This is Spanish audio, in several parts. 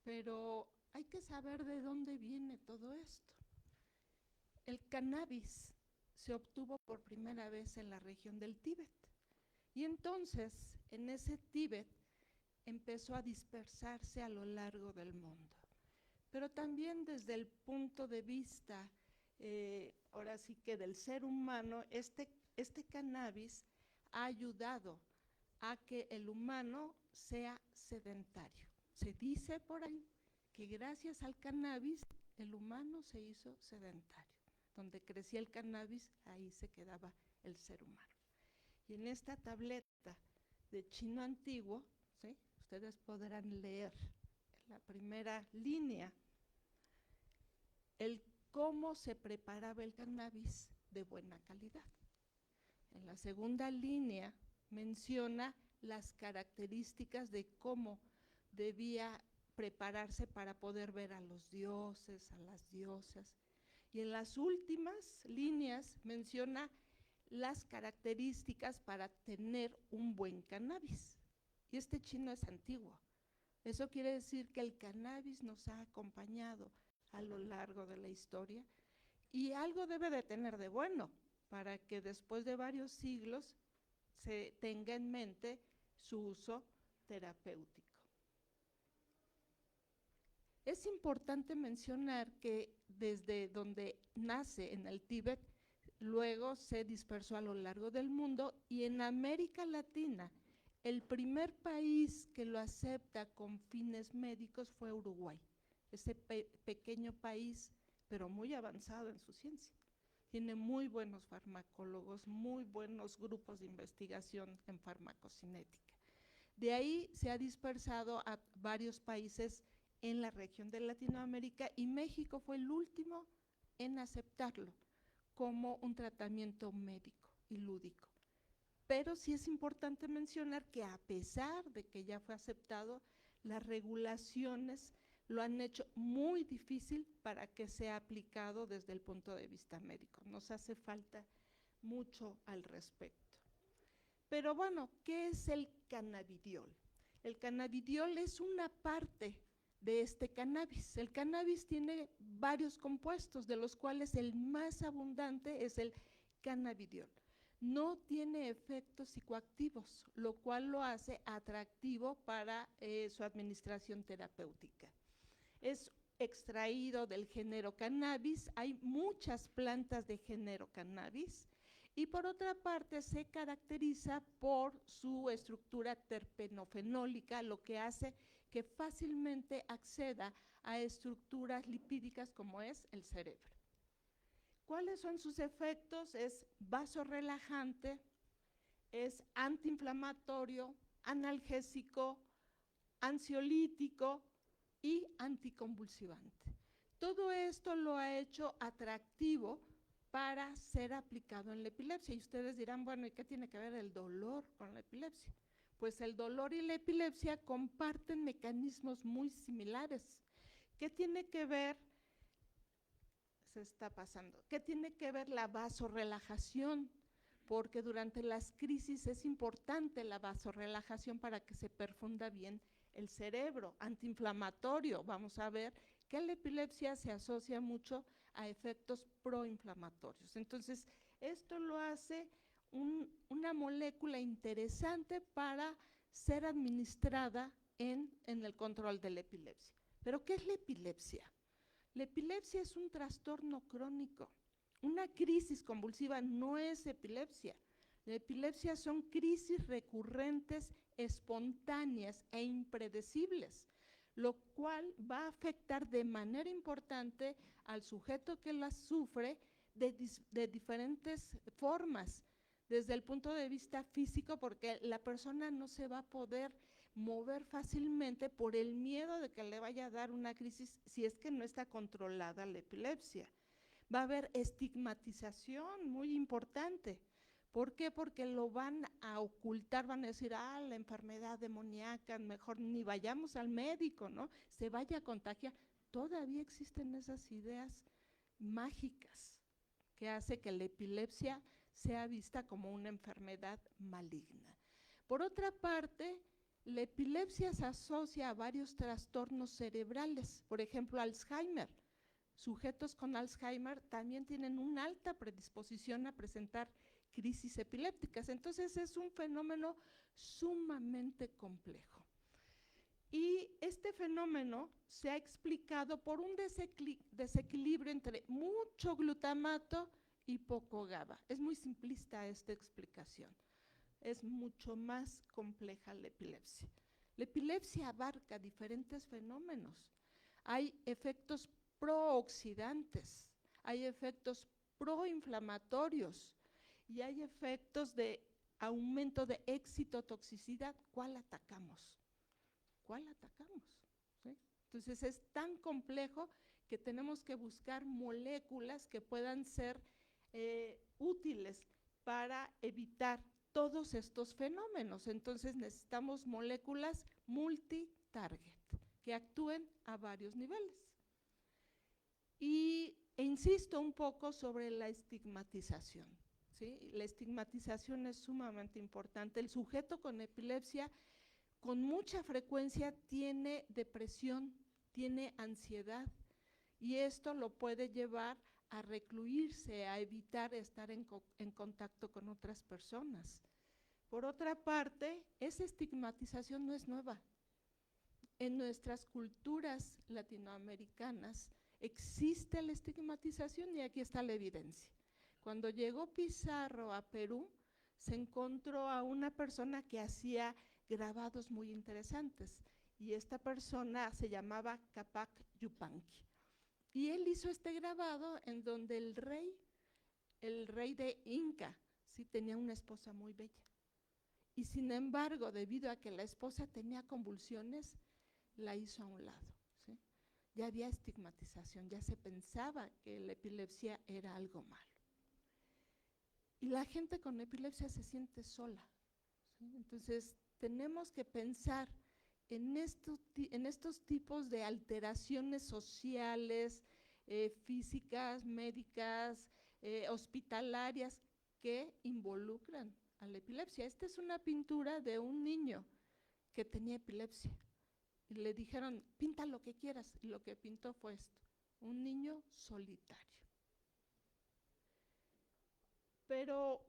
pero hay que saber de dónde viene todo esto. El cannabis se obtuvo por primera vez en la región del Tíbet. Y entonces, en ese Tíbet, empezó a dispersarse a lo largo del mundo. Pero también desde el punto de vista, ahora sí que del ser humano, este cannabis ha ayudado a que el humano sea sedentario. Se dice por ahí que gracias al cannabis el humano se hizo sedentario. Donde crecía el cannabis, ahí se quedaba el ser humano. Y en esta tableta de chino antiguo, ¿sí?, ustedes podrán leer en la primera línea el cómo se preparaba el cannabis de buena calidad. En la segunda línea menciona las características de cómo debía prepararse para poder ver a los dioses, a las diosas. Y en las últimas líneas menciona las características para tener un buen cannabis. Y este chino es antiguo. Eso quiere decir que el cannabis nos ha acompañado a lo largo de la historia y algo debe de tener de bueno para que después de varios siglos se tenga en mente su uso terapéutico. Es importante mencionar que desde donde nace en el Tíbet, luego se dispersó a lo largo del mundo y en América Latina, el primer país que lo acepta con fines médicos fue Uruguay, ese pequeño país, pero muy avanzado en su ciencia. Tiene muy buenos farmacólogos, muy buenos grupos de investigación en farmacocinética. De ahí se ha dispersado a varios países en la región de Latinoamérica y México fue el último en aceptarlo como un tratamiento médico y lúdico. Pero sí es importante mencionar que a pesar de que ya fue aceptado, las regulaciones lo han hecho muy difícil para que sea aplicado desde el punto de vista médico. Nos hace falta mucho al respecto. Pero bueno, ¿qué es el cannabidiol? El cannabidiol es una parte de este cannabis. El cannabis tiene varios compuestos, de los cuales el más abundante es el cannabidiol. No tiene efectos psicoactivos, lo cual lo hace atractivo para su administración terapéutica. Es extraído del género cannabis, hay muchas plantas de género cannabis, y por otra parte se caracteriza por su estructura terpenofenólica, lo que hace que fácilmente acceda a estructuras lipídicas como es el cerebro. ¿Cuáles son sus efectos? Es vasorrelajante, es antiinflamatorio, analgésico, ansiolítico y anticonvulsivante. Todo esto lo ha hecho atractivo para ser aplicado en la epilepsia. Y ustedes dirán, bueno, ¿y qué tiene que ver el dolor con la epilepsia? Pues el dolor y la epilepsia comparten mecanismos muy similares. ¿Qué tiene que ver? Se está pasando. ¿Qué tiene que ver la vasorrelajación? Porque durante las crisis es importante la vasorrelajación para que se perfunda bien el cerebro. Antiinflamatorio, vamos a ver que la epilepsia se asocia mucho a efectos proinflamatorios. Entonces, esto lo hace una molécula interesante para ser administrada en el control de la epilepsia. ¿Pero qué es la epilepsia? La epilepsia es un trastorno crónico. Una crisis convulsiva no es epilepsia. La epilepsia son crisis recurrentes, espontáneas e impredecibles, lo cual va a afectar de manera importante al sujeto que la sufre de diferentes formas, desde el punto de vista físico, porque la persona no se va a poder mover fácilmente por el miedo de que le vaya a dar una crisis si es que no está controlada la epilepsia. Va a haber estigmatización muy importante. ¿Por qué? Porque lo van a ocultar, van a decir, la enfermedad demoníaca, mejor ni vayamos al médico, ¿no? Se vaya a contagiar. Todavía existen esas ideas mágicas que hace que la epilepsia sea vista como una enfermedad maligna. Por otra parte, La epilepsia se asocia a varios trastornos cerebrales, por ejemplo, Alzheimer. Sujetos con Alzheimer también tienen una alta predisposición a presentar crisis epilépticas. Entonces es un fenómeno sumamente complejo. Y este fenómeno se ha explicado por un desequilibrio entre mucho glutamato y poco GABA. Es muy simplista esta explicación. Es mucho más compleja la epilepsia. La epilepsia abarca diferentes fenómenos. Hay efectos prooxidantes, hay efectos proinflamatorios y hay efectos de aumento de excitotoxicidad. ¿Cuál atacamos? ¿Cuál atacamos? ¿Sí? Entonces es tan complejo que tenemos que buscar moléculas que puedan ser útiles para evitar todos estos fenómenos. Entonces necesitamos moléculas multi-target que actúen a varios niveles. E insisto un poco sobre la estigmatización, ¿sí? La estigmatización es sumamente importante. El sujeto con epilepsia con mucha frecuencia tiene depresión, tiene ansiedad, y esto lo puede llevar a recluirse, a evitar estar en contacto con otras personas. Por otra parte, esa estigmatización no es nueva. En nuestras culturas latinoamericanas existe la estigmatización y aquí está la evidencia. Cuando llegó Pizarro a Perú, se encontró a una persona que hacía grabados muy interesantes y esta persona se llamaba Capac Yupanqui. Y él hizo este grabado en donde el rey de Inca, sí, tenía una esposa muy bella. Y sin embargo, debido a que la esposa tenía convulsiones, la hizo a un lado, ¿sí? Ya había estigmatización, ya se pensaba que la epilepsia era algo malo. Y la gente con epilepsia se siente sola, ¿sí? Entonces, tenemos que pensar en estos tipos de alteraciones sociales, físicas, médicas, hospitalarias, que involucran a la epilepsia. Esta es una pintura de un niño que tenía epilepsia. Y le dijeron, pinta lo que quieras. Y lo que pintó fue esto, un niño solitario. Pero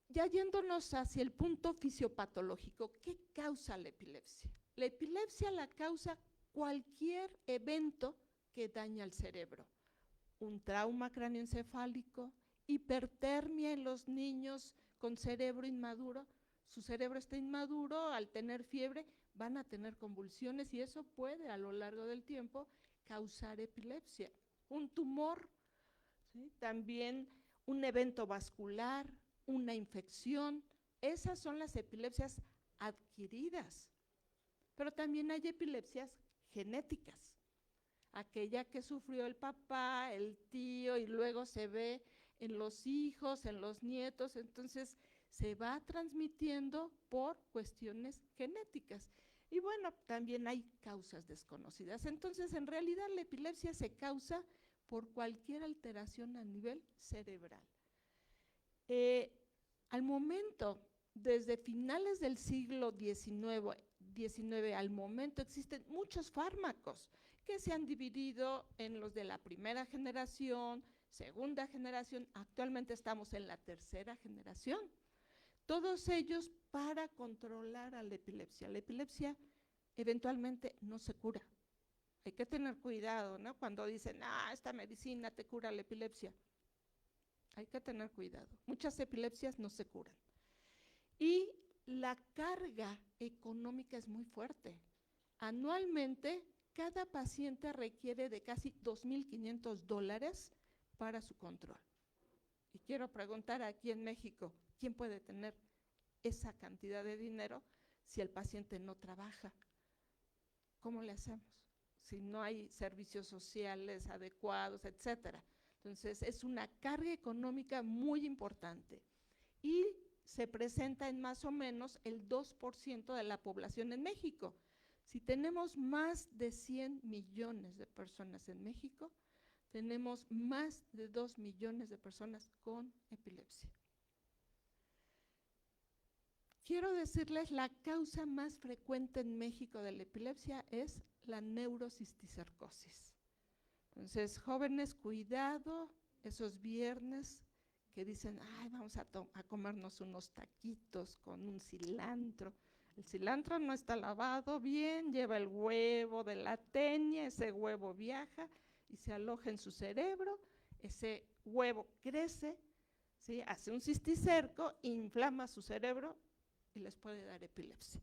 ya yéndonos hacia el punto fisiopatológico, ¿qué causa la epilepsia? La epilepsia la causa cualquier evento que daña al cerebro. Un trauma cráneoencefálico, hipertermia en los niños con cerebro inmaduro. Su cerebro está inmaduro, al tener fiebre van a tener convulsiones y eso puede a lo largo del tiempo causar epilepsia. Un tumor, ¿sí? También un evento vascular, una infección, esas son las epilepsias adquiridas. Pero también hay epilepsias genéticas, aquella que sufrió el papá, el tío, y luego se ve en los hijos, en los nietos, entonces se va transmitiendo por cuestiones genéticas. Y bueno, también hay causas desconocidas. Entonces, en realidad la epilepsia se causa por cualquier alteración a nivel cerebral. Al momento, desde finales del siglo XIX al momento, existen muchos fármacos que se han dividido en los de la primera generación, segunda generación, actualmente estamos en la tercera generación. Todos ellos para controlar a la epilepsia. La epilepsia eventualmente no se cura. Hay que tener cuidado, ¿no? Cuando dicen, esta medicina te cura la epilepsia. Hay que tener cuidado. Muchas epilepsias no se curan. Y la carga económica es muy fuerte. Anualmente, cada paciente requiere de casi $2,500 para su control. Y quiero preguntar aquí en México, ¿quién puede tener esa cantidad de dinero si el paciente no trabaja? ¿Cómo le hacemos? Si no hay servicios sociales adecuados, etcétera. Entonces, es una carga económica muy importante. Y se presenta en más o menos el 2% de la población en México. Si tenemos más de 100 millones de personas en México, tenemos más de 2 millones de personas con epilepsia. quiero decirles, la causa más frecuente en México de la epilepsia es la neurocisticercosis. Entonces, jóvenes, cuidado esos viernes que dicen, ay, vamos a comernos unos taquitos con un cilantro. El cilantro no está lavado bien, lleva el huevo de la tenia, ese huevo viaja y se aloja en su cerebro, ese huevo crece, ¿sí? Hace un cisticerco, inflama su cerebro y les puede dar epilepsia.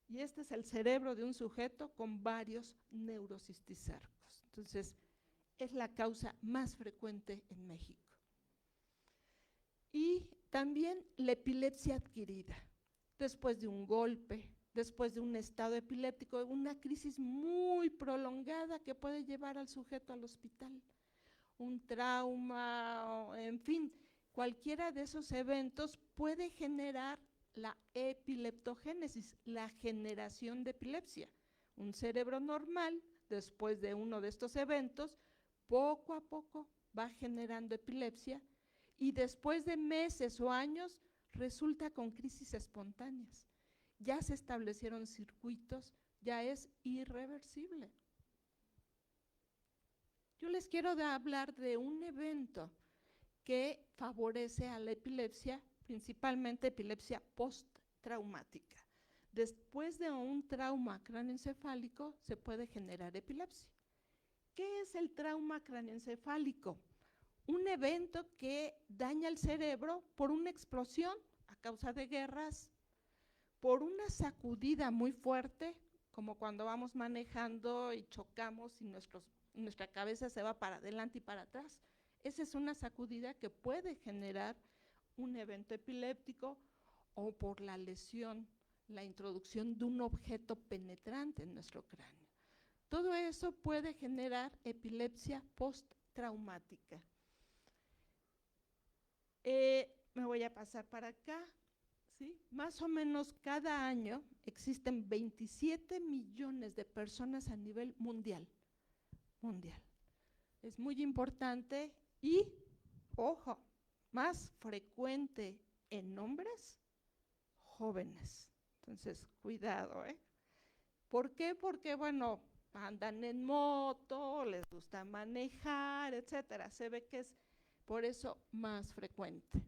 Y este es el cerebro de un sujeto con varios neurocisticercos. Entonces, es la causa más frecuente en México. Y también la epilepsia adquirida, después de un golpe, después de un estado epiléptico, una crisis muy prolongada que puede llevar al sujeto al hospital, un trauma, en fin, cualquiera de esos eventos puede generar la epileptogénesis, la generación de epilepsia. Un cerebro normal, después de uno de estos eventos, poco a poco va generando epilepsia y después de meses o años resulta con crisis espontáneas. Ya se establecieron circuitos, ya es irreversible. Yo les quiero hablar de un evento que favorece a la epilepsia, principalmente epilepsia postraumática. Después de un trauma cráneoencefálico se puede generar epilepsia. ¿Qué es el trauma cráneoencefálico? Un evento que daña el cerebro por una explosión a causa de guerras, por una sacudida muy fuerte, como cuando vamos manejando y chocamos y nuestra cabeza se va para adelante y para atrás. Esa es una sacudida que puede generar un evento epiléptico, o por la lesión, la introducción de un objeto penetrante en nuestro cráneo. Todo eso puede generar epilepsia postraumática. Me voy a pasar para acá. ¿Sí? Más o menos cada año existen 27 millones de personas a nivel mundial. Es muy importante y, ojo, más frecuente en hombres jóvenes. Entonces, cuidado, ¿eh? ¿Por qué? Porque, bueno, andan en moto, les gusta manejar, etcétera. Se ve que es por eso más frecuente.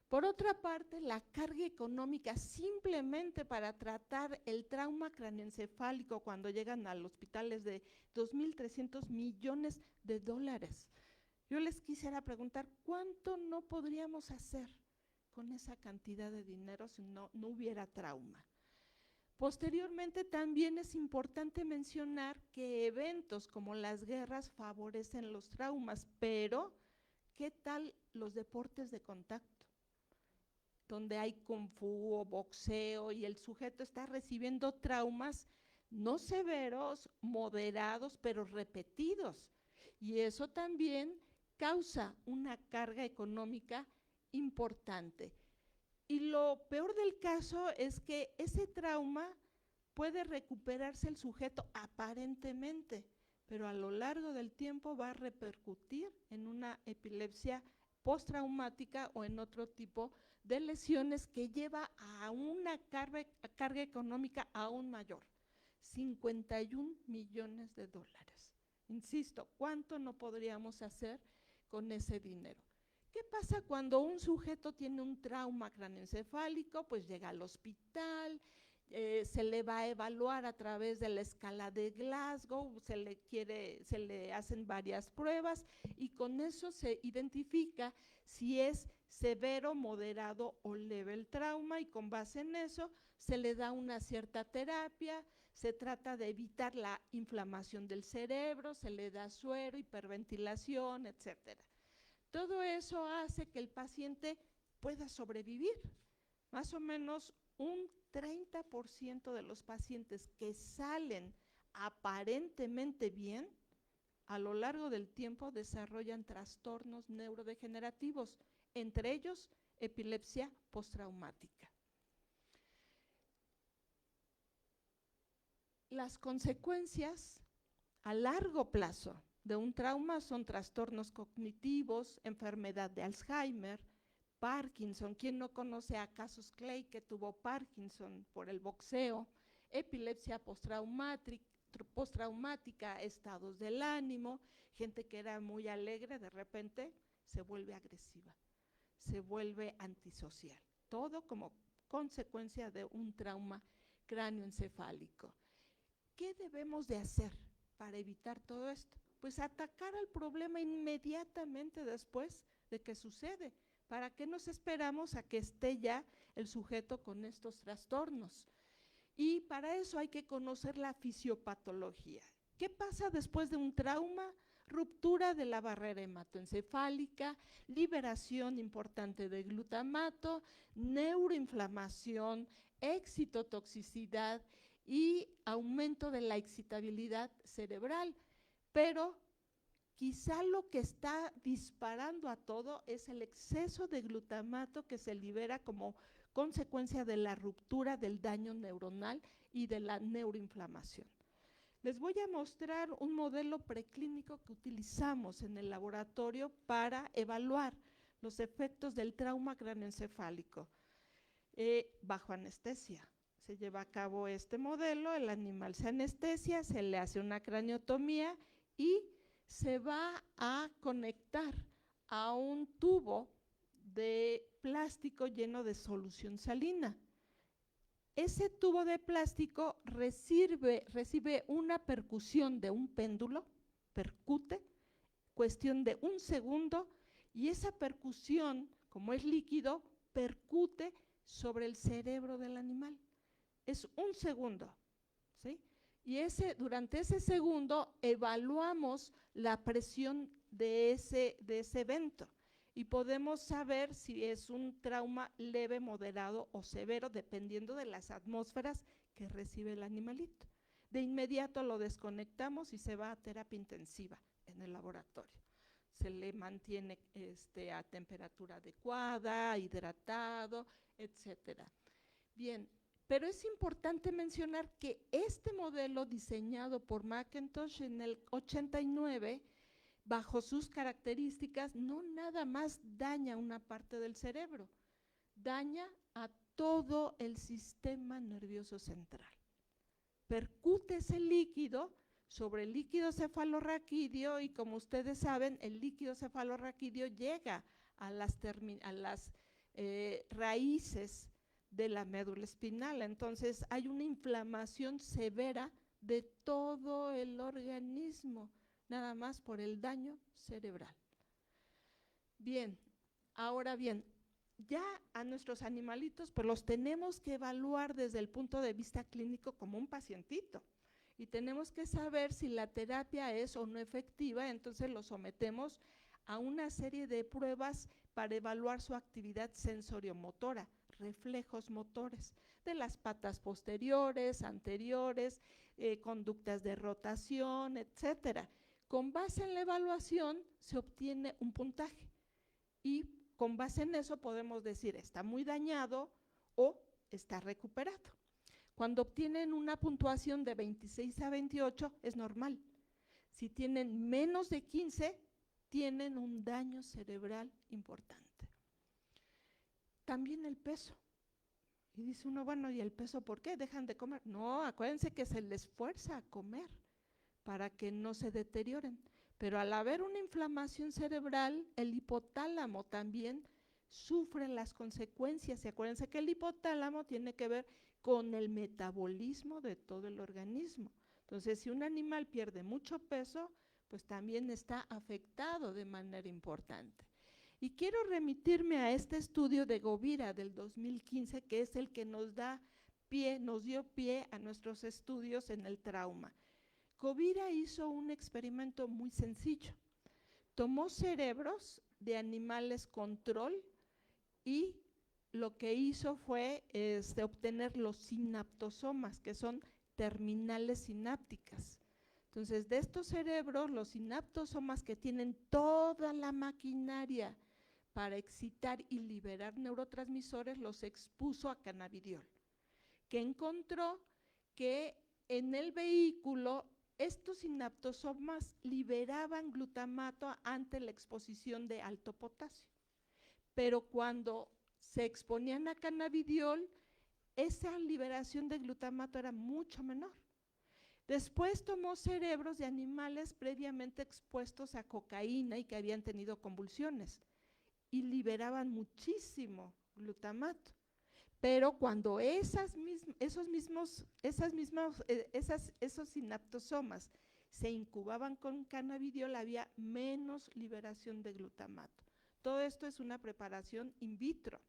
Por otra parte, la carga económica simplemente para tratar el trauma craneoencefálico cuando llegan al hospital es de 2.300 millones de dólares. Yo les quisiera preguntar, ¿cuánto no podríamos hacer con esa cantidad de dinero si no hubiera trauma? Posteriormente, también es importante mencionar que eventos como las guerras favorecen los traumas, pero ¿qué tal los deportes de contacto? Donde hay kung fu o boxeo y el sujeto está recibiendo traumas no severos, moderados, pero repetidos. Y eso también causa una carga económica importante. Y lo peor del caso es que ese trauma puede recuperarse el sujeto aparentemente, pero a lo largo del tiempo va a repercutir en una epilepsia postraumática o en otro tipo de lesiones que lleva a una carga económica aún mayor, 51 millones de dólares. Insisto, ¿cuánto no podríamos hacer con ese dinero? ¿Qué pasa cuando un sujeto tiene un trauma craneoencefálico? Pues llega al hospital, se le va a evaluar a través de la escala de Glasgow, se le hacen varias pruebas y con eso se identifica si es severo, moderado o leve el trauma, y con base en eso se le da una cierta terapia, se trata de evitar la inflamación del cerebro, se le da suero, hiperventilación, etcétera. Todo eso hace que el paciente pueda sobrevivir. Más o menos un 30% de los pacientes que salen aparentemente bien, a lo largo del tiempo desarrollan trastornos neurodegenerativos, entre ellos epilepsia postraumática. Las consecuencias a largo plazo de un trauma son trastornos cognitivos, enfermedad de Alzheimer, Parkinson. ¿Quién no conoce a Cassius Clay, que tuvo Parkinson por el boxeo? Epilepsia postraumática, estados del ánimo, gente que era muy alegre, de repente se vuelve agresiva, se vuelve antisocial. Todo como consecuencia de un trauma cráneoencefálico. ¿Qué debemos de hacer para evitar todo esto? Pues atacar al problema inmediatamente después de que sucede. ¿Para qué nos esperamos a que esté ya el sujeto con estos trastornos? Y para eso hay que conocer la fisiopatología. ¿Qué pasa después de un trauma? Ruptura de la barrera hematoencefálica, liberación importante de glutamato, neuroinflamación, excitotoxicidad y aumento de la excitabilidad cerebral. Pero quizá lo que está disparando a todo es el exceso de glutamato que se libera como consecuencia de la ruptura del daño neuronal y de la neuroinflamación. Les voy a mostrar un modelo preclínico que utilizamos en el laboratorio para evaluar los efectos del trauma craneoencefálico bajo anestesia. Se lleva a cabo este modelo, el animal se anestesia, se le hace una craniotomía y se va a conectar a un tubo de plástico lleno de solución salina. Ese tubo de plástico recibe una percusión de un péndulo, percute, cuestión de un segundo, y esa percusión, como es líquido, percute sobre el cerebro del animal. Es un segundo, ¿sí? Y durante ese segundo evaluamos la presión de ese evento y podemos saber si es un trauma leve, moderado o severo, dependiendo de las atmósferas que recibe el animalito. De inmediato lo desconectamos y se va a terapia intensiva en el laboratorio. Se le mantiene a temperatura adecuada, hidratado, etcétera. Bien, pero es importante mencionar que este modelo diseñado por McIntosh en el 89, bajo sus características, no nada más daña una parte del cerebro, daña a todo el sistema nervioso central. Percute ese líquido sobre el líquido cefalorraquídeo y, como ustedes saben, el líquido cefalorraquídeo llega a las raíces de la médula espinal. Entonces hay una inflamación severa de todo el organismo, nada más por el daño cerebral. Bien, ahora bien, ya a nuestros animalitos pues los tenemos que evaluar desde el punto de vista clínico como un pacientito y tenemos que saber si la terapia es o no efectiva. Entonces los sometemos a una serie de pruebas para evaluar su actividad sensoriomotora, reflejos motores de las patas posteriores, anteriores, conductas de rotación, etcétera. Con base en la evaluación se obtiene un puntaje y con base en eso podemos decir está muy dañado o está recuperado. Cuando obtienen una puntuación de 26 a 28 es normal. Si tienen menos de 15, tienen un daño cerebral importante. También el peso. Y dice uno, bueno, ¿y el peso por qué? ¿Dejan de comer? No, acuérdense que se les fuerza a comer para que no se deterioren. Pero al haber una inflamación cerebral, el hipotálamo también sufre las consecuencias. Y acuérdense que el hipotálamo tiene que ver con el metabolismo de todo el organismo. Entonces, si un animal pierde mucho peso, pues también está afectado de manera importante. Y quiero remitirme a este estudio de Govira del 2015, que es el que nos dio pie a nuestros estudios en el trauma. Govira hizo un experimento muy sencillo. Tomó cerebros de animales control y lo que hizo fue obtener los sinaptosomas, que son terminales sinápticas. Entonces, de estos cerebros, los sinaptosomas que tienen toda la maquinaria para excitar y liberar neurotransmisores, los expuso a cannabidiol, que encontró que en el vehículo estos sinaptosomas liberaban glutamato ante la exposición de alto potasio, pero cuando se exponían a cannabidiol, esa liberación de glutamato era mucho menor. Después tomó cerebros de animales previamente expuestos a cocaína y que habían tenido convulsiones y liberaban muchísimo glutamato. Pero cuando esos sinaptosomas se incubaban con cannabidiol, había menos liberación de glutamato. Todo esto es una preparación in vitro.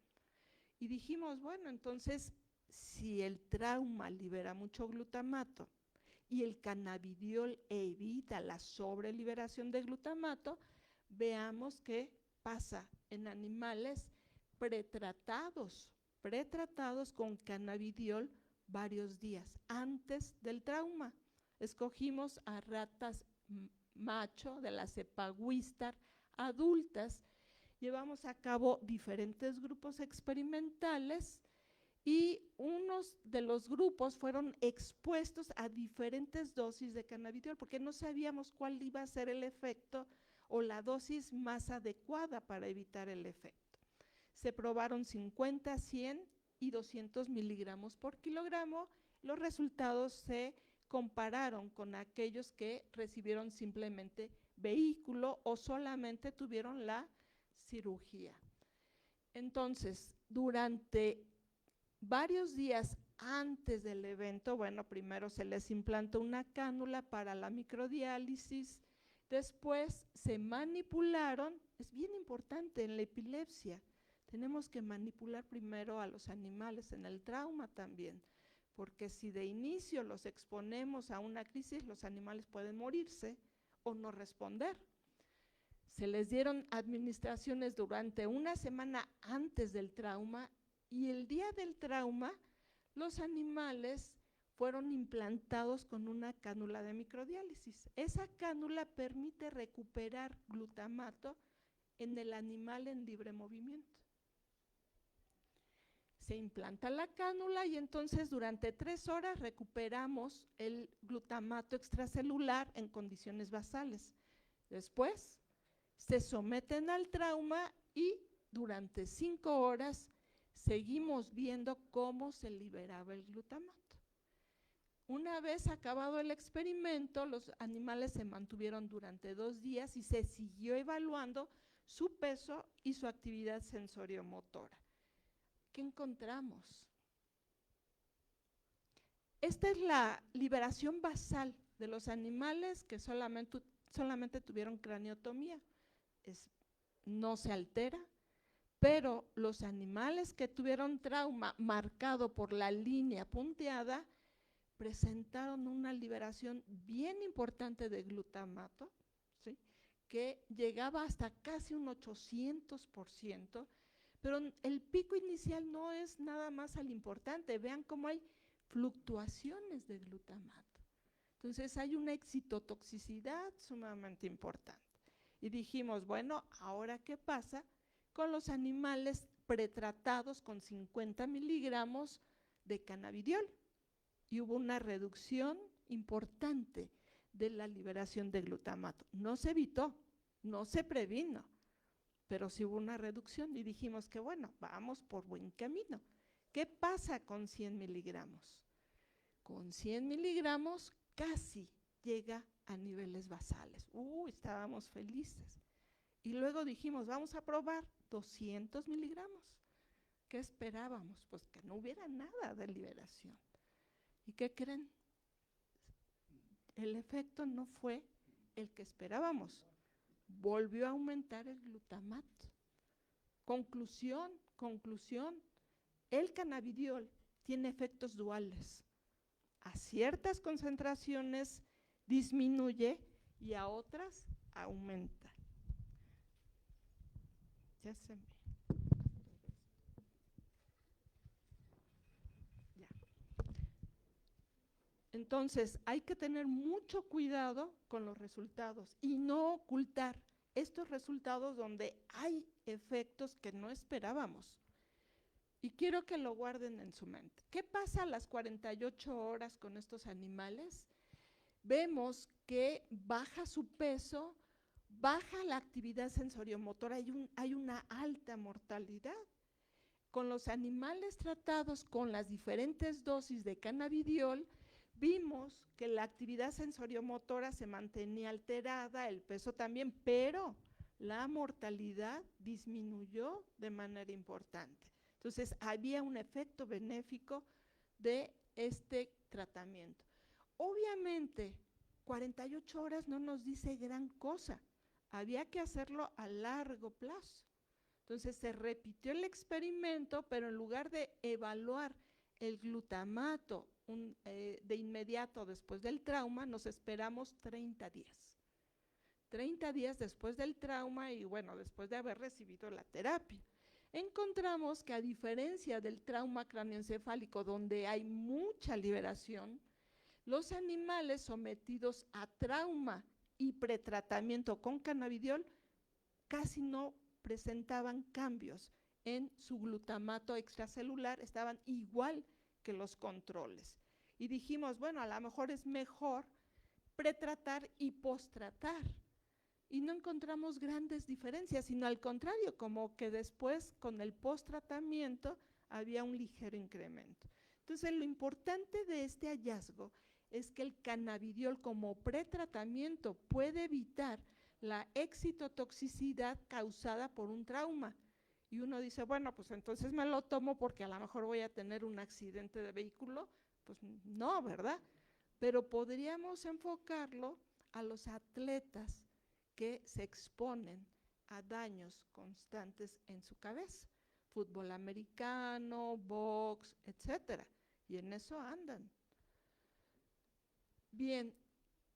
Y dijimos, bueno, entonces, si el trauma libera mucho glutamato y el cannabidiol evita la sobreliberación de glutamato, veamos qué pasa en animales pretratados con cannabidiol varios días antes del trauma. Escogimos a ratas macho de la cepa Wistar adultas. Llevamos a cabo diferentes grupos experimentales y unos de los grupos fueron expuestos a diferentes dosis de cannabidiol porque no sabíamos cuál iba a ser el efecto o la dosis más adecuada para evitar el efecto. Se probaron 50, 100 y 200 miligramos por kilogramo. Los resultados se compararon con aquellos que recibieron simplemente vehículo o solamente tuvieron la cirugía. Entonces, durante varios días antes del evento, bueno, primero se les implantó una cánula para la microdiálisis, después se manipularon, es bien importante en la epilepsia, tenemos que manipular primero a los animales, en el trauma también, porque si de inicio los exponemos a una crisis, los animales pueden morirse o no responder. Se les dieron administraciones durante una semana antes del trauma y el día del trauma los animales fueron implantados con una cánula de microdiálisis. Esa cánula permite recuperar glutamato en el animal en libre movimiento. Se implanta la cánula y entonces durante 3 horas recuperamos el glutamato extracelular en condiciones basales. Después se someten al trauma y durante 5 horas seguimos viendo cómo se liberaba el glutamato. Una vez acabado el experimento, los animales se mantuvieron durante 2 días y se siguió evaluando su peso y su actividad sensoriomotora. ¿Qué encontramos? Esta es la liberación basal de los animales que solamente tuvieron craniotomía. No se altera, pero los animales que tuvieron trauma marcado por la línea punteada presentaron una liberación bien importante de glutamato, ¿sí?, que llegaba hasta casi un 800%, pero el pico inicial no es nada más al importante, vean cómo hay fluctuaciones de glutamato. Entonces hay una excitotoxicidad sumamente importante. Y dijimos, bueno, ¿ahora qué pasa con los animales pretratados con 50 miligramos de cannabidiol? Y hubo una reducción importante de la liberación de glutamato. No se evitó, no se previno, pero sí hubo una reducción y dijimos que bueno, vamos por buen camino. ¿Qué pasa con 100 miligramos? Con 100 miligramos casi llega a niveles basales. Estábamos felices. Y luego dijimos, vamos a probar 200 miligramos. ¿Qué esperábamos? Pues que no hubiera nada de liberación. ¿Y qué creen? El efecto no fue el que esperábamos. Volvió a aumentar el glutamato. Conclusión, el cannabidiol tiene efectos duales. A ciertas concentraciones disminuye y a otras aumenta. Ya se me... Ya. Entonces, hay que tener mucho cuidado con los resultados y no ocultar estos resultados donde hay efectos que no esperábamos. Y quiero que lo guarden en su mente. ¿Qué pasa a las 48 horas con estos animales? Vemos que baja su peso, baja la actividad sensoriomotora, hay una alta mortalidad. Con los animales tratados con las diferentes dosis de cannabidiol, vimos que la actividad sensoriomotora se mantenía alterada, el peso también, pero la mortalidad disminuyó de manera importante. Entonces, había un efecto benéfico de este tratamiento. Obviamente, 48 horas no nos dice gran cosa, había que hacerlo a largo plazo. Entonces se repitió el experimento, pero en lugar de evaluar el glutamato de inmediato después del trauma, nos esperamos 30 días. 30 días después del trauma y bueno, después de haber recibido la terapia. Encontramos que a diferencia del trauma cráneoencefálico, donde hay mucha liberación, los animales sometidos a trauma y pretratamiento con cannabidiol casi no presentaban cambios en su glutamato extracelular, estaban igual que los controles. Y dijimos, bueno, a lo mejor es mejor pretratar y postratar. Y no encontramos grandes diferencias, sino al contrario, como que después con el posttratamiento había un ligero incremento. Entonces, lo importante de este hallazgo es que el cannabidiol como pretratamiento puede evitar la excitotoxicidad causada por un trauma. Y uno dice, bueno, pues entonces me lo tomo porque a lo mejor voy a tener un accidente de vehículo. Pues no, ¿verdad? Pero podríamos enfocarlo a los atletas que se exponen a daños constantes en su cabeza. Fútbol americano, box, etcétera. Y en eso andan. Bien,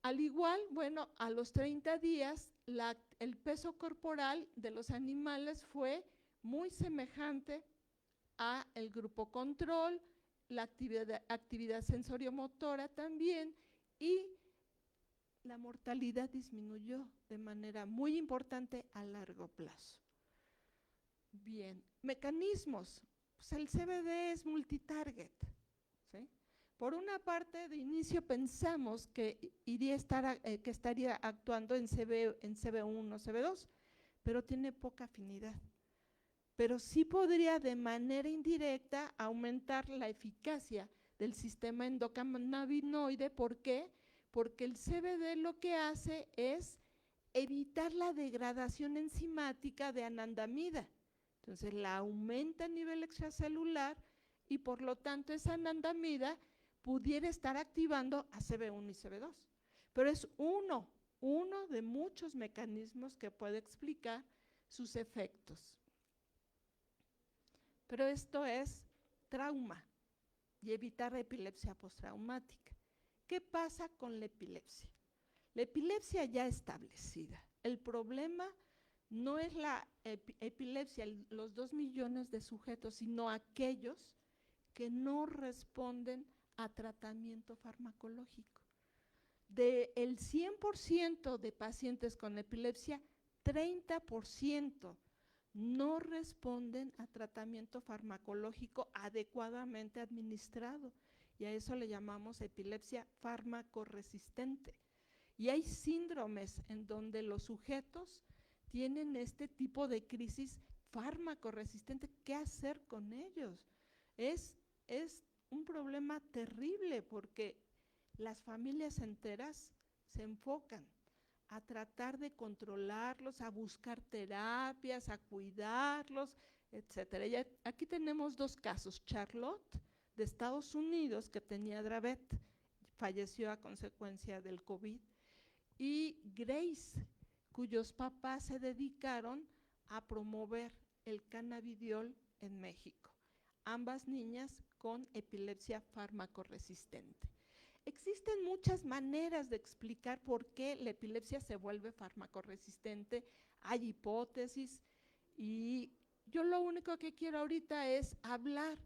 al igual, bueno, a los 30 días, el peso corporal de los animales fue muy semejante a el grupo control, la actividad sensoriomotora también, y la mortalidad disminuyó de manera muy importante a largo plazo. Bien, mecanismos. Pues el CBD es multitarget, ¿sí? Por una parte, de inicio pensamos que estaría actuando en CB1, CB2, pero tiene poca afinidad. Pero sí podría de manera indirecta aumentar la eficacia del sistema endocannabinoide. ¿Por qué? Porque el CBD lo que hace es evitar la degradación enzimática de anandamida. Entonces la aumenta a nivel extracelular y por lo tanto esa anandamida pudiera estar activando a CB1 y CB2. Pero es uno de muchos mecanismos que puede explicar sus efectos. Pero esto es trauma y evitar epilepsia postraumática. ¿Qué pasa con la epilepsia? La epilepsia ya establecida. El problema no es la epilepsia, los 2 millones de sujetos, sino aquellos que no responden a tratamiento farmacológico. Del 100% de pacientes con epilepsia, 30% no responden a tratamiento farmacológico adecuadamente administrado, y a eso le llamamos epilepsia farmacoresistente. Y hay síndromes en donde los sujetos tienen este tipo de crisis farmacoresistente. ¿Qué hacer con ellos? Es un problema terrible porque las familias enteras se enfocan a tratar de controlarlos, a buscar terapias, a cuidarlos, etcétera. Y aquí tenemos 2 casos. Charlotte, de Estados Unidos, que tenía Dravet, falleció a consecuencia del COVID, y Grace, cuyos papás se dedicaron a promover el cannabidiol en México. Ambas niñas con epilepsia farmacoresistente. Existen muchas maneras de explicar por qué la epilepsia se vuelve farmacoresistente. Hay hipótesis y yo lo único que quiero ahorita es hablar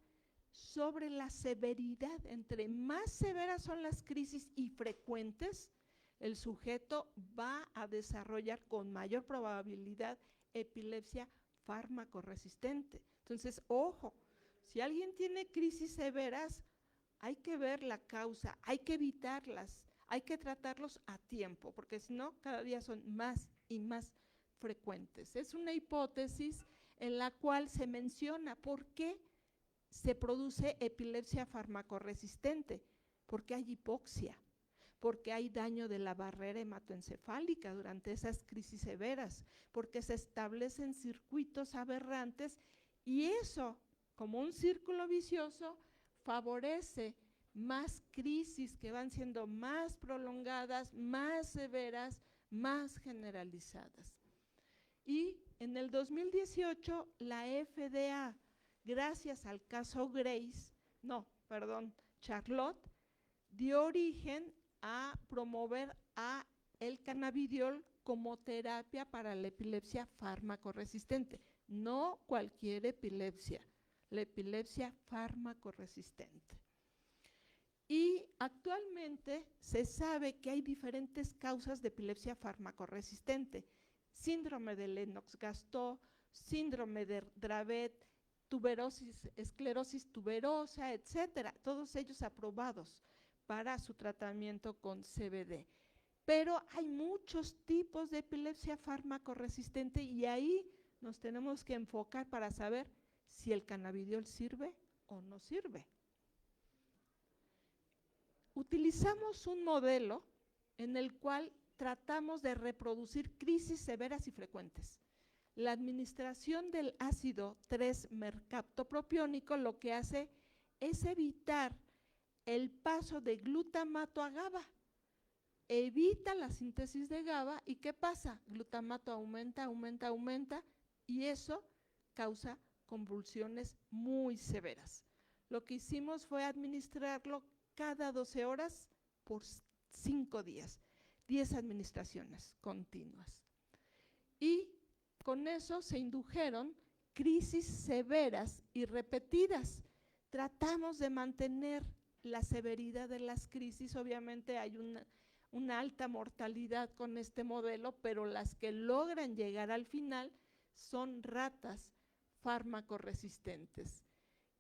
sobre la severidad. Entre más severas son las crisis y frecuentes, el sujeto va a desarrollar con mayor probabilidad epilepsia farmacoresistente. Entonces, ojo, si alguien tiene crisis severas, hay que ver la causa, hay que evitarlas, hay que tratarlos a tiempo, porque si no, cada día son más y más frecuentes. Es una hipótesis en la cual se menciona por qué se produce epilepsia farmacoresistente, porque hay hipoxia, porque hay daño de la barrera hematoencefálica durante esas crisis severas, porque se establecen circuitos aberrantes y eso, como un círculo vicioso, favorece más crisis que van siendo más prolongadas, más severas, más generalizadas. Y en el 2018 la FDA, gracias al caso Charlotte, dio origen a promover a el cannabidiol como terapia para la epilepsia farmacoresistente, no cualquier epilepsia, la epilepsia farmacoresistente. Y actualmente se sabe que hay diferentes causas de epilepsia farmacoresistente: síndrome de Lennox-Gastaut, síndrome de Dravet, esclerosis tuberosa, etcétera, todos ellos aprobados para su tratamiento con CBD. Pero hay muchos tipos de epilepsia farmacoresistente y ahí nos tenemos que enfocar para saber si el cannabidiol sirve o no sirve. Utilizamos un modelo en el cual tratamos de reproducir crisis severas y frecuentes. La administración del ácido 3-mercaptopropiónico lo que hace es evitar el paso de glutamato a GABA. Evita la síntesis de GABA y ¿qué pasa? Glutamato aumenta, aumenta, aumenta y eso causa convulsiones muy severas. Lo que hicimos fue administrarlo cada 12 horas por 5 días, 10 administraciones continuas. Y con eso se indujeron crisis severas y repetidas. Tratamos de mantener la severidad de las crisis, obviamente hay una alta mortalidad con este modelo, pero las que logran llegar al final son ratas farmacoresistentes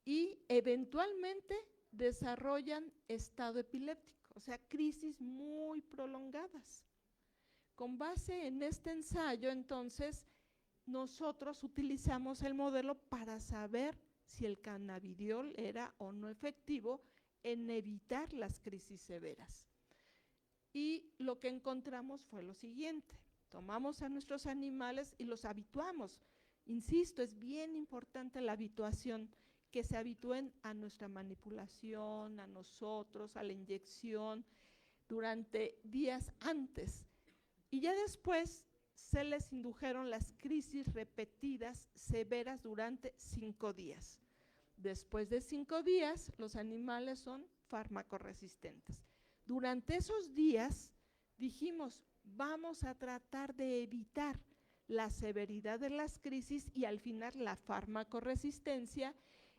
y eventualmente desarrollan estado epiléptico, o sea, crisis muy prolongadas. Con base en este ensayo, entonces, nosotros utilizamos el modelo para saber si el cannabidiol era o no efectivo en evitar las crisis severas. Y lo que encontramos fue lo siguiente: tomamos a nuestros animales y los habituamos. Insisto, es bien importante la habituación, que se habitúen a nuestra manipulación, a nosotros, a la inyección, durante días antes. Y ya después se les indujeron las crisis repetidas severas durante 5 días. Después de 5 días, los animales son farmacoresistentes. Durante esos días dijimos, vamos a tratar de evitar la severidad de las crisis y al final la farmacoresistencia,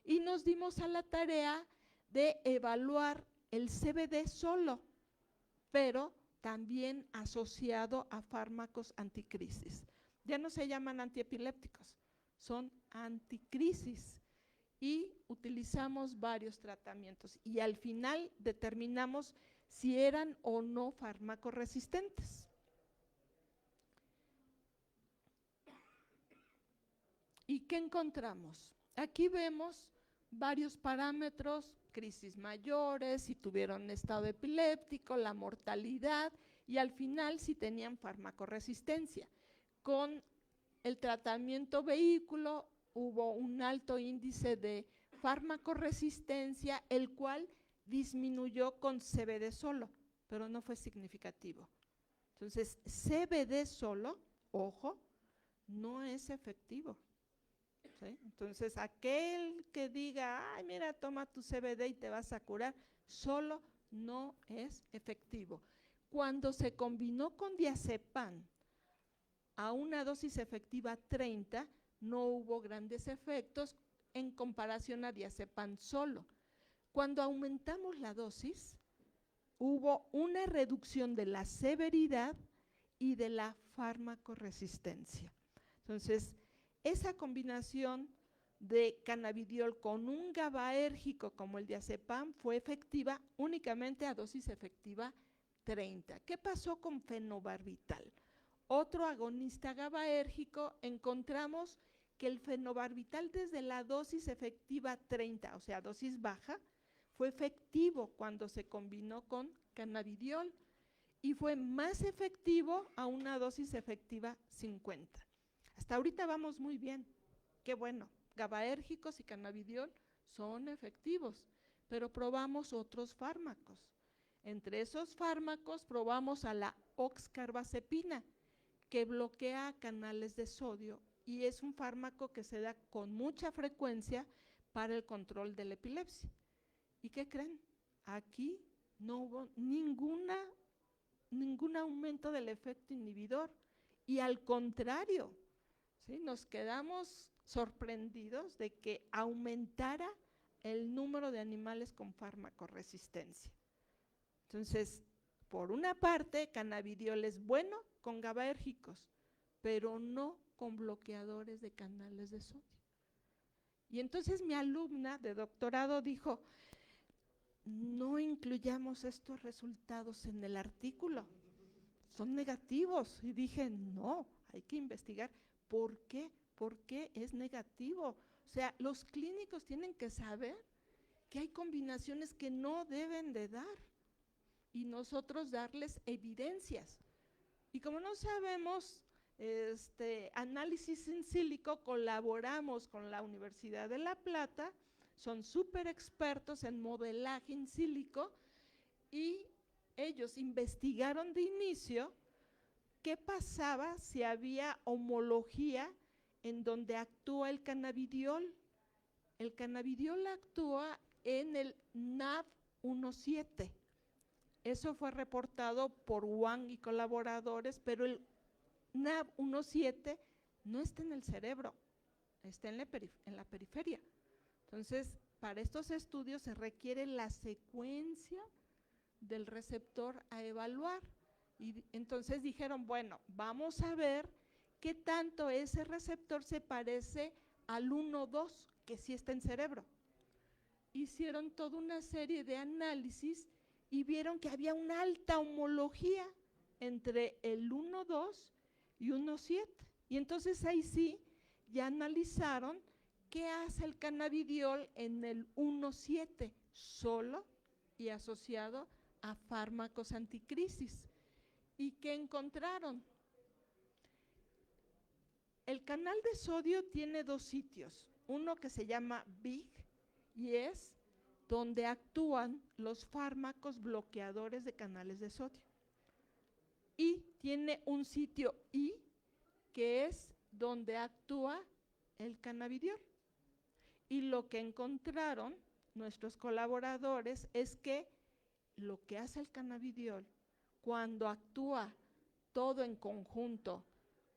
y nos dimos a la tarea de evaluar el CBD solo, pero también asociado a fármacos anticrisis. Ya no se llaman antiepilépticos, son anticrisis. Y utilizamos varios tratamientos y al final determinamos si eran o no farmacoresistentes. ¿Y qué encontramos? Aquí vemos varios parámetros: crisis mayores, si tuvieron estado epiléptico, la mortalidad y al final si tenían farmacoresistencia. Con el tratamiento vehículo hubo un alto índice de farmacoresistencia, el cual disminuyó con CBD solo, pero no fue significativo. Entonces, CBD solo, ojo, no es efectivo. ¿Sí? Entonces, aquel que diga, ay, mira, toma tu CBD y te vas a curar, solo no es efectivo. Cuando se combinó con diazepam a una dosis efectiva 30, no hubo grandes efectos en comparación a diazepam solo. Cuando aumentamos la dosis, hubo una reducción de la severidad y de la farmacoresistencia. Entonces, esa combinación de cannabidiol con un GABAérgico como el diazepam fue efectiva únicamente a dosis efectiva 30. ¿Qué pasó con fenobarbital? otro agonista GABAérgico, encontramos que el fenobarbital desde la dosis efectiva 30, o sea, dosis baja, fue efectivo cuando se combinó con cannabidiol y fue más efectivo a una dosis efectiva 50. Hasta ahorita vamos muy bien, qué bueno, GABAérgicos y cannabidiol son efectivos, pero probamos otros fármacos. Entre esos fármacos probamos a la oxcarbazepina, que bloquea canales de sodio y es un fármaco que se da con mucha frecuencia para el control de la epilepsia. ¿Y qué creen? Aquí no hubo ningún aumento del efecto inhibidor y al contrario, ¿sí? Nos quedamos sorprendidos de que aumentara el número de animales con farmacoresistencia. Entonces, por una parte, cannabidiol es bueno con GABAérgicos, pero no con bloqueadores de canales de sodio. Y entonces mi alumna de doctorado dijo, no incluyamos estos resultados en el artículo, son negativos. Y dije, no, hay que investigar por qué es negativo. O sea, los clínicos tienen que saber que hay combinaciones que no deben de dar y nosotros darles evidencias. Y como no sabemos análisis in sílico, colaboramos con la Universidad de La Plata, son súper expertos en modelaje in sílico y ellos investigaron de inicio qué pasaba si había homología en donde actúa el cannabidiol. El cannabidiol actúa en el NaV1.7. Eso fue reportado por Wang y colaboradores, pero el NaV1.7 no está en el cerebro, está en la periferia. Entonces, para estos estudios se requiere la secuencia del receptor a evaluar. Y entonces dijeron, bueno, vamos a ver qué tanto ese receptor se parece al 1.2, que sí está en cerebro. Hicieron toda una serie de análisis y vieron que había una alta homología entre el 1.2 y 1.7. Y entonces ahí sí ya analizaron qué hace el cannabidiol en el 1.7, solo y asociado a fármacos anticrisis. ¿Y qué encontraron? El canal de sodio tiene dos sitios, uno que se llama BIG y es donde actúan los fármacos bloqueadores de canales de sodio. Y tiene un sitio I, que es donde actúa el cannabidiol. Y lo que encontraron nuestros colaboradores es que lo que hace el cannabidiol cuando actúa todo en conjunto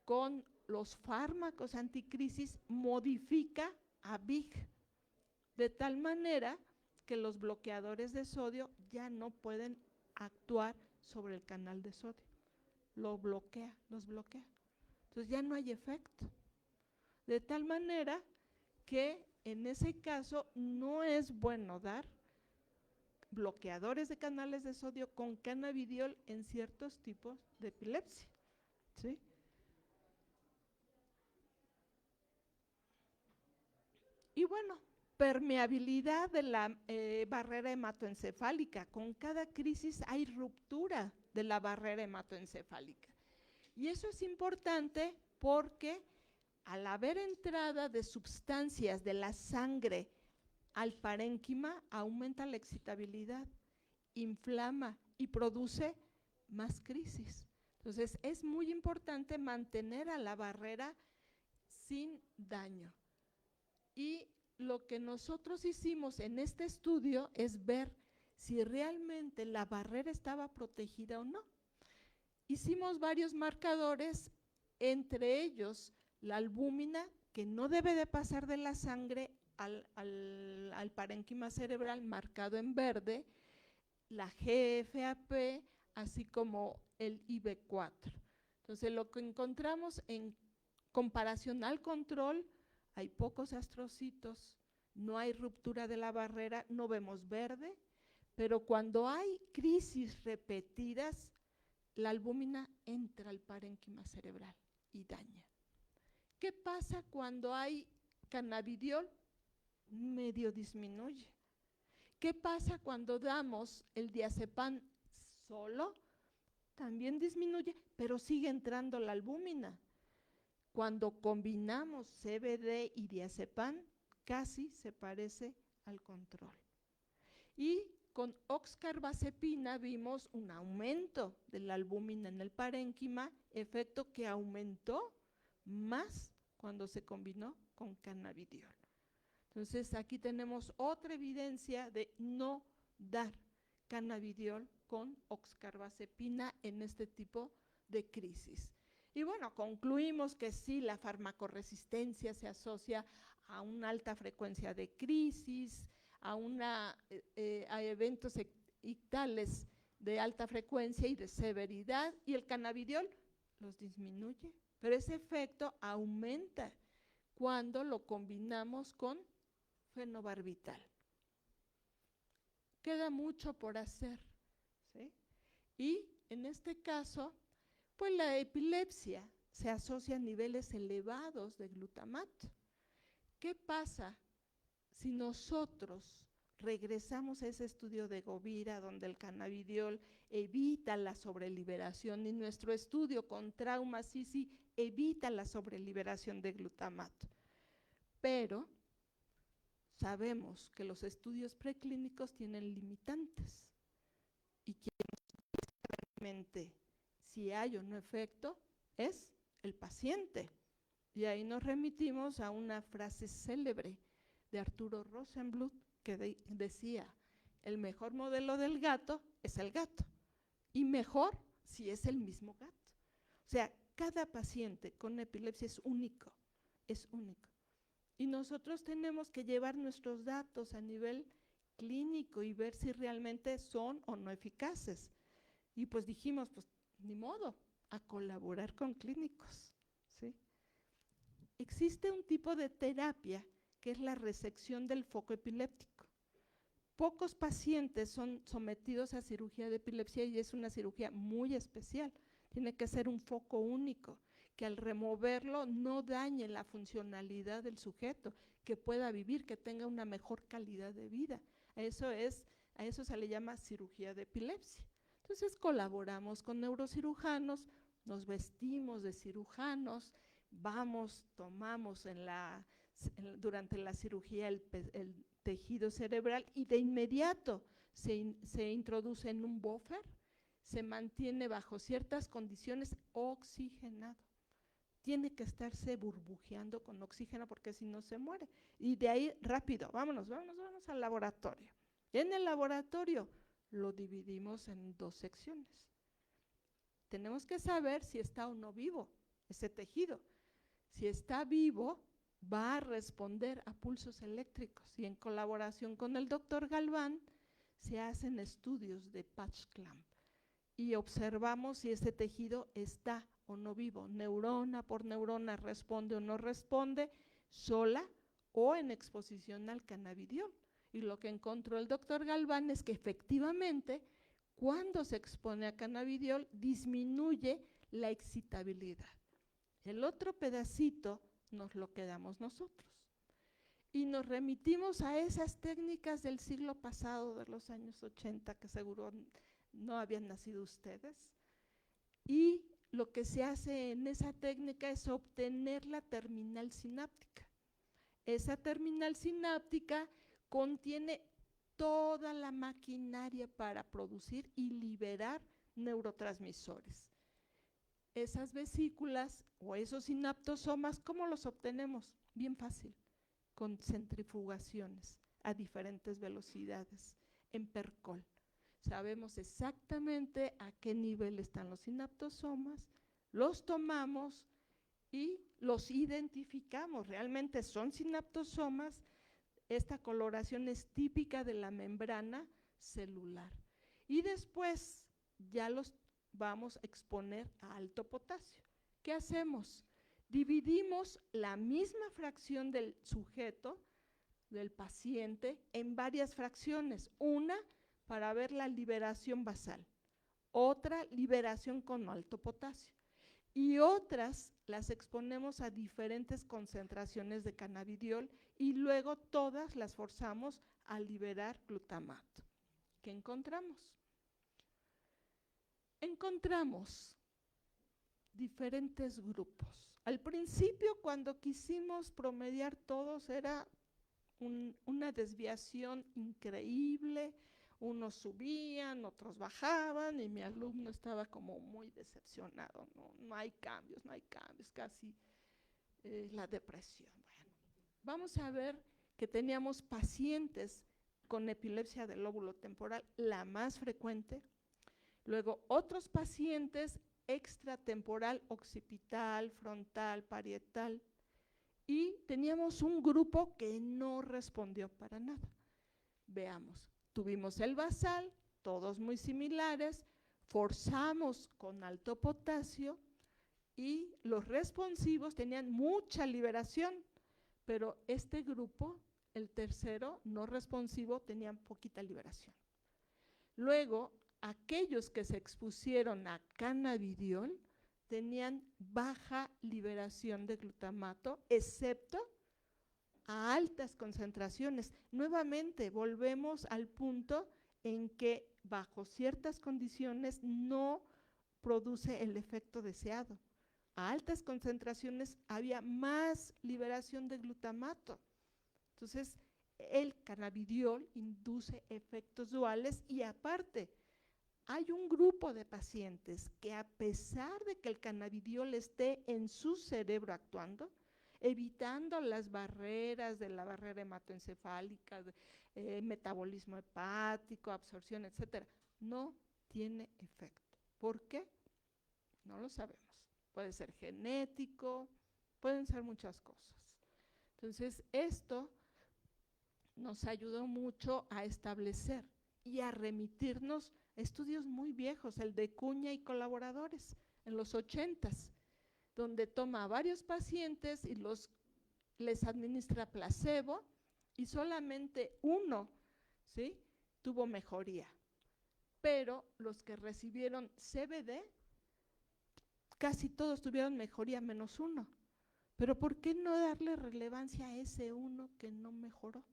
con los fármacos anticrisis modifica a BIG, de tal manera que los bloqueadores de sodio ya no pueden actuar sobre el canal de sodio. Los bloquea. Entonces ya no hay efecto. De tal manera que en ese caso no es bueno dar bloqueadores de canales de sodio con cannabidiol en ciertos tipos de epilepsia, ¿sí? Y bueno, permeabilidad de la barrera hematoencefálica. Con cada crisis hay ruptura de la barrera hematoencefálica. Y eso es importante porque al haber entrada de sustancias de la sangre al parénquima, aumenta la excitabilidad, inflama y produce más crisis. Entonces, es muy importante mantener a la barrera sin daño. Y lo que nosotros hicimos en este estudio es ver si realmente la barrera estaba protegida o no. Hicimos varios marcadores, entre ellos la albúmina, que no debe de pasar de la sangre al parénquima cerebral, marcado en verde, la GFAP, así como el IB4. Entonces, lo que encontramos en comparación al control, hay pocos astrocitos, no hay ruptura de la barrera, no vemos verde, pero cuando hay crisis repetidas, la albúmina entra al parénquima parénquima cerebral y daña. ¿Qué pasa cuando hay cannabidiol? Medio disminuye. ¿Qué pasa cuando damos el diazepam solo? También disminuye, pero sigue entrando la albúmina. Cuando combinamos CBD y diazepam, casi se parece al control. Y con oxcarbazepina vimos un aumento de la albúmina en el parénquima, efecto que aumentó más cuando se combinó con cannabidiol. Entonces aquí tenemos otra evidencia de no dar cannabidiol con oxcarbazepina en este tipo de crisis. Y bueno, concluimos que sí, la farmacoresistencia se asocia a una alta frecuencia de crisis, a eventos ictales de alta frecuencia y de severidad, y el cannabidiol los disminuye, pero ese efecto aumenta cuando lo combinamos con fenobarbital. Queda mucho por hacer, ¿sí? Y en este caso, pues la epilepsia se asocia a niveles elevados de glutamato. ¿Qué pasa si nosotros regresamos a ese estudio de Govira, donde el cannabidiol evita la sobreliberación, y nuestro estudio con traumas sí evita la sobreliberación de glutamato? Pero sabemos que los estudios preclínicos tienen limitantes y quien realmente si hay o no efecto es el paciente. Y ahí nos remitimos a una frase célebre de Arturo Rosenbluth que decía: el mejor modelo del gato es el gato, y mejor si es el mismo gato. O sea, cada paciente con epilepsia es único, es único. Y nosotros tenemos que llevar nuestros datos a nivel clínico y ver si realmente son o no eficaces. Y pues dijimos, pues ni modo, a colaborar con clínicos, ¿sí? Existe un tipo de terapia que es la resección del foco epiléptico. Pocos pacientes son sometidos a cirugía de epilepsia y es una cirugía muy especial. Tiene que ser un foco único, que al removerlo no dañe la funcionalidad del sujeto, que pueda vivir, que tenga una mejor calidad de vida. A eso se le llama cirugía de epilepsia. Entonces colaboramos con neurocirujanos, nos vestimos de cirujanos, tomamos durante la cirugía el tejido cerebral y de inmediato se introduce en un buffer, se mantiene bajo ciertas condiciones oxigenado. Tiene que estarse burbujeando con oxígeno porque si no se muere. Y de ahí rápido, vámonos al laboratorio. En el laboratorio lo dividimos en 2 secciones. Tenemos que saber si está o no vivo ese tejido. Si está vivo, va a responder a pulsos eléctricos y en colaboración con el doctor Galván se hacen estudios de patch clamp y observamos si ese tejido está o no vivo, neurona por neurona, responde o no responde, sola o en exposición al cannabidiol. Y lo que encontró el doctor Galván es que efectivamente cuando se expone a cannabidiol disminuye la excitabilidad. El otro pedacito nos lo quedamos nosotros. Y nos remitimos a esas técnicas del siglo pasado, de los años 80, que seguro no habían nacido ustedes. Y lo que se hace en esa técnica es obtener la terminal sináptica. Esa terminal sináptica contiene toda la maquinaria para producir y liberar neurotransmisores. Esas vesículas o esos sinaptosomas, ¿cómo los obtenemos? Bien fácil, con centrifugaciones a diferentes velocidades, en PERCOL. Sabemos exactamente a qué nivel están los sinaptosomas, los tomamos y los identificamos. Realmente son sinaptosomas. Esta coloración es típica de la membrana celular. Y después ya los vamos a exponer a alto potasio. ¿Qué hacemos? Dividimos la misma fracción del sujeto, del paciente, en varias fracciones. Una para ver la liberación basal, otra liberación con alto potasio. y otras las exponemos a diferentes concentraciones de cannabidiol y luego todas las forzamos a liberar glutamato. ¿Qué encontramos? Encontramos diferentes grupos. Al principio, cuando quisimos promediar todos, era una desviación increíble. Unos subían, otros bajaban, y mi alumno estaba como muy decepcionado. No hay cambios, casi la depresión. Bueno, vamos a ver que teníamos pacientes con epilepsia del lóbulo temporal, la más frecuente. Luego, otros pacientes extratemporal, occipital, frontal, parietal. Y teníamos un grupo que no respondió para nada. Veamos, tuvimos el basal, todos muy similares, forzamos con alto potasio y los responsivos tenían mucha liberación, pero este grupo, el tercero, no responsivo, tenían poquita liberación. Luego, aquellos que se expusieron a cannabidiol tenían baja liberación de glutamato, excepto a altas concentraciones. Nuevamente, volvemos al punto en que bajo ciertas condiciones no produce el efecto deseado. A altas concentraciones había más liberación de glutamato. Entonces, el cannabidiol induce efectos duales y aparte, hay un grupo de pacientes que a pesar de que el cannabidiol esté en su cerebro actuando, evitando las barreras de la barrera hematoencefálica, metabolismo hepático, absorción, etcétera, no tiene efecto. ¿Por qué? No lo sabemos. Puede ser genético, pueden ser muchas cosas. Entonces, esto nos ayudó mucho a establecer y a remitirnos estudios muy viejos, el de Cuña y colaboradores, en los 80s, donde toma a varios pacientes y les administra placebo y solamente uno, ¿sí?, tuvo mejoría. Pero los que recibieron CBD, casi todos tuvieron mejoría menos uno. Pero ¿por qué no darle relevancia a ese uno que no mejoró?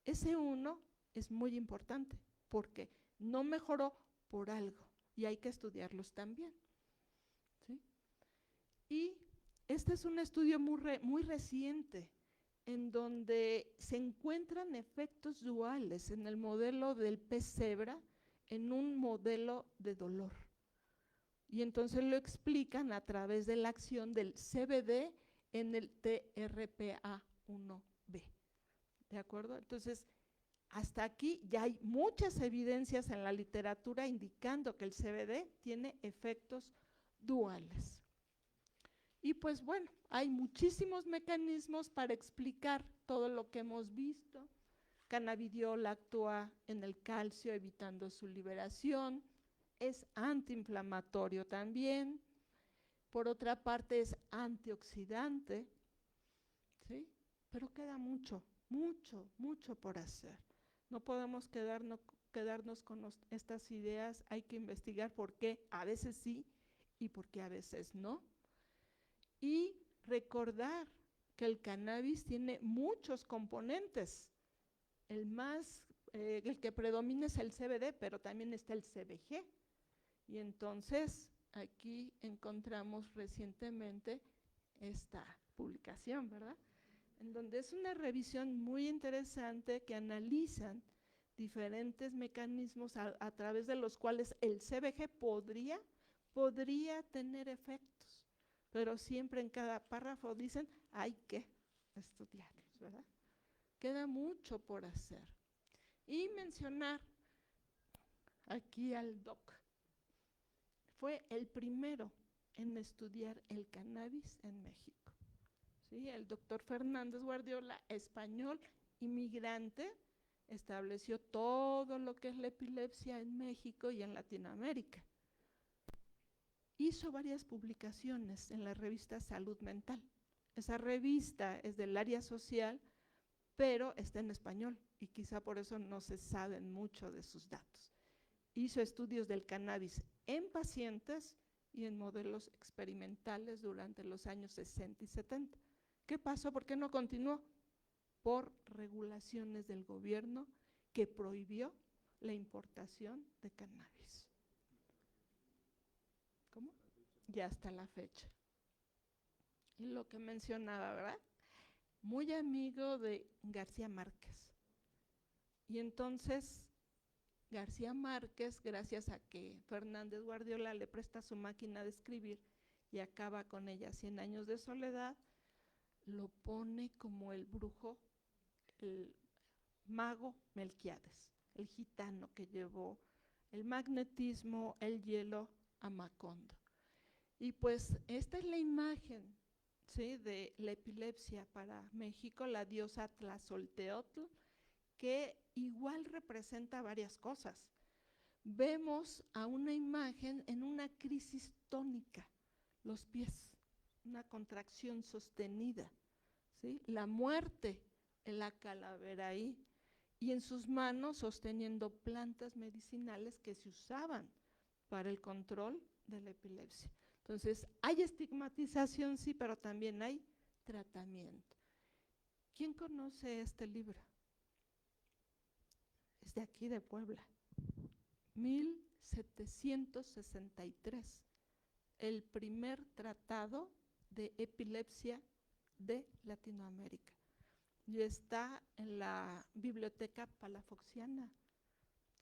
Ese uno es muy importante porque no mejoró por algo y hay que estudiarlos también, ¿sí? Y este es un estudio muy reciente en donde se encuentran efectos duales en el modelo del pez cebra en un modelo de dolor. Y entonces lo explican a través de la acción del CBD en el TRPA1B. ¿De acuerdo? Entonces, hasta aquí ya hay muchas evidencias en la literatura indicando que el CBD tiene efectos duales. Y pues bueno, hay muchísimos mecanismos para explicar todo lo que hemos visto. Cannabidiol actúa en el calcio evitando su liberación, es antiinflamatorio también, por otra parte es antioxidante, ¿sí? Pero queda mucho por hacer. No podemos quedarnos con estas ideas, hay que investigar por qué a veces sí y por qué a veces no. Y recordar que el cannabis tiene muchos componentes. El que predomina es el CBD, pero también está el CBG. Y entonces aquí encontramos recientemente esta publicación, ¿verdad?, en donde es una revisión muy interesante que analizan diferentes mecanismos a través de los cuales el CBG podría tener efectos, pero siempre en cada párrafo dicen hay que estudiarlos, ¿verdad? Queda mucho por hacer. Y mencionar aquí al doc. Fue el primero en estudiar el cannabis en México. ¿Sí? El doctor Fernández Guardiola, español, inmigrante, estableció todo lo que es la epilepsia en México y en Latinoamérica. Hizo varias publicaciones en la revista Salud Mental. Esa revista es del área social, pero está en español y quizá por eso no se saben mucho de sus datos. Hizo estudios del cannabis en pacientes y en modelos experimentales durante los años 60 y 70. ¿Qué pasó? ¿Por qué no continuó? Por regulaciones del gobierno que prohibió la importación de cannabis. ¿Cómo? Y hasta la fecha. Y lo que mencionaba, ¿verdad? Muy amigo de García Márquez. Y entonces García Márquez, gracias a que Fernández Guardiola le presta su máquina de escribir y acaba con ella 100 años de soledad, lo pone como el brujo, el mago Melquiades, el gitano que llevó el magnetismo, el hielo a Macondo. Y pues esta es la imagen, ¿sí?, de la epilepsia para México, la diosa Tlazolteotl, que igual representa varias cosas. Vemos a una imagen en una crisis tónica, los pies, una contracción sostenida, ¿sí?, la muerte en la calavera ahí, y en sus manos sosteniendo plantas medicinales que se usaban para el control de la epilepsia. Entonces, hay estigmatización, sí, pero también hay tratamiento. ¿Quién conoce este libro? Es de aquí, de Puebla. 1763, el primer tratado de epilepsia de Latinoamérica. Y está en la Biblioteca Palafoxiana,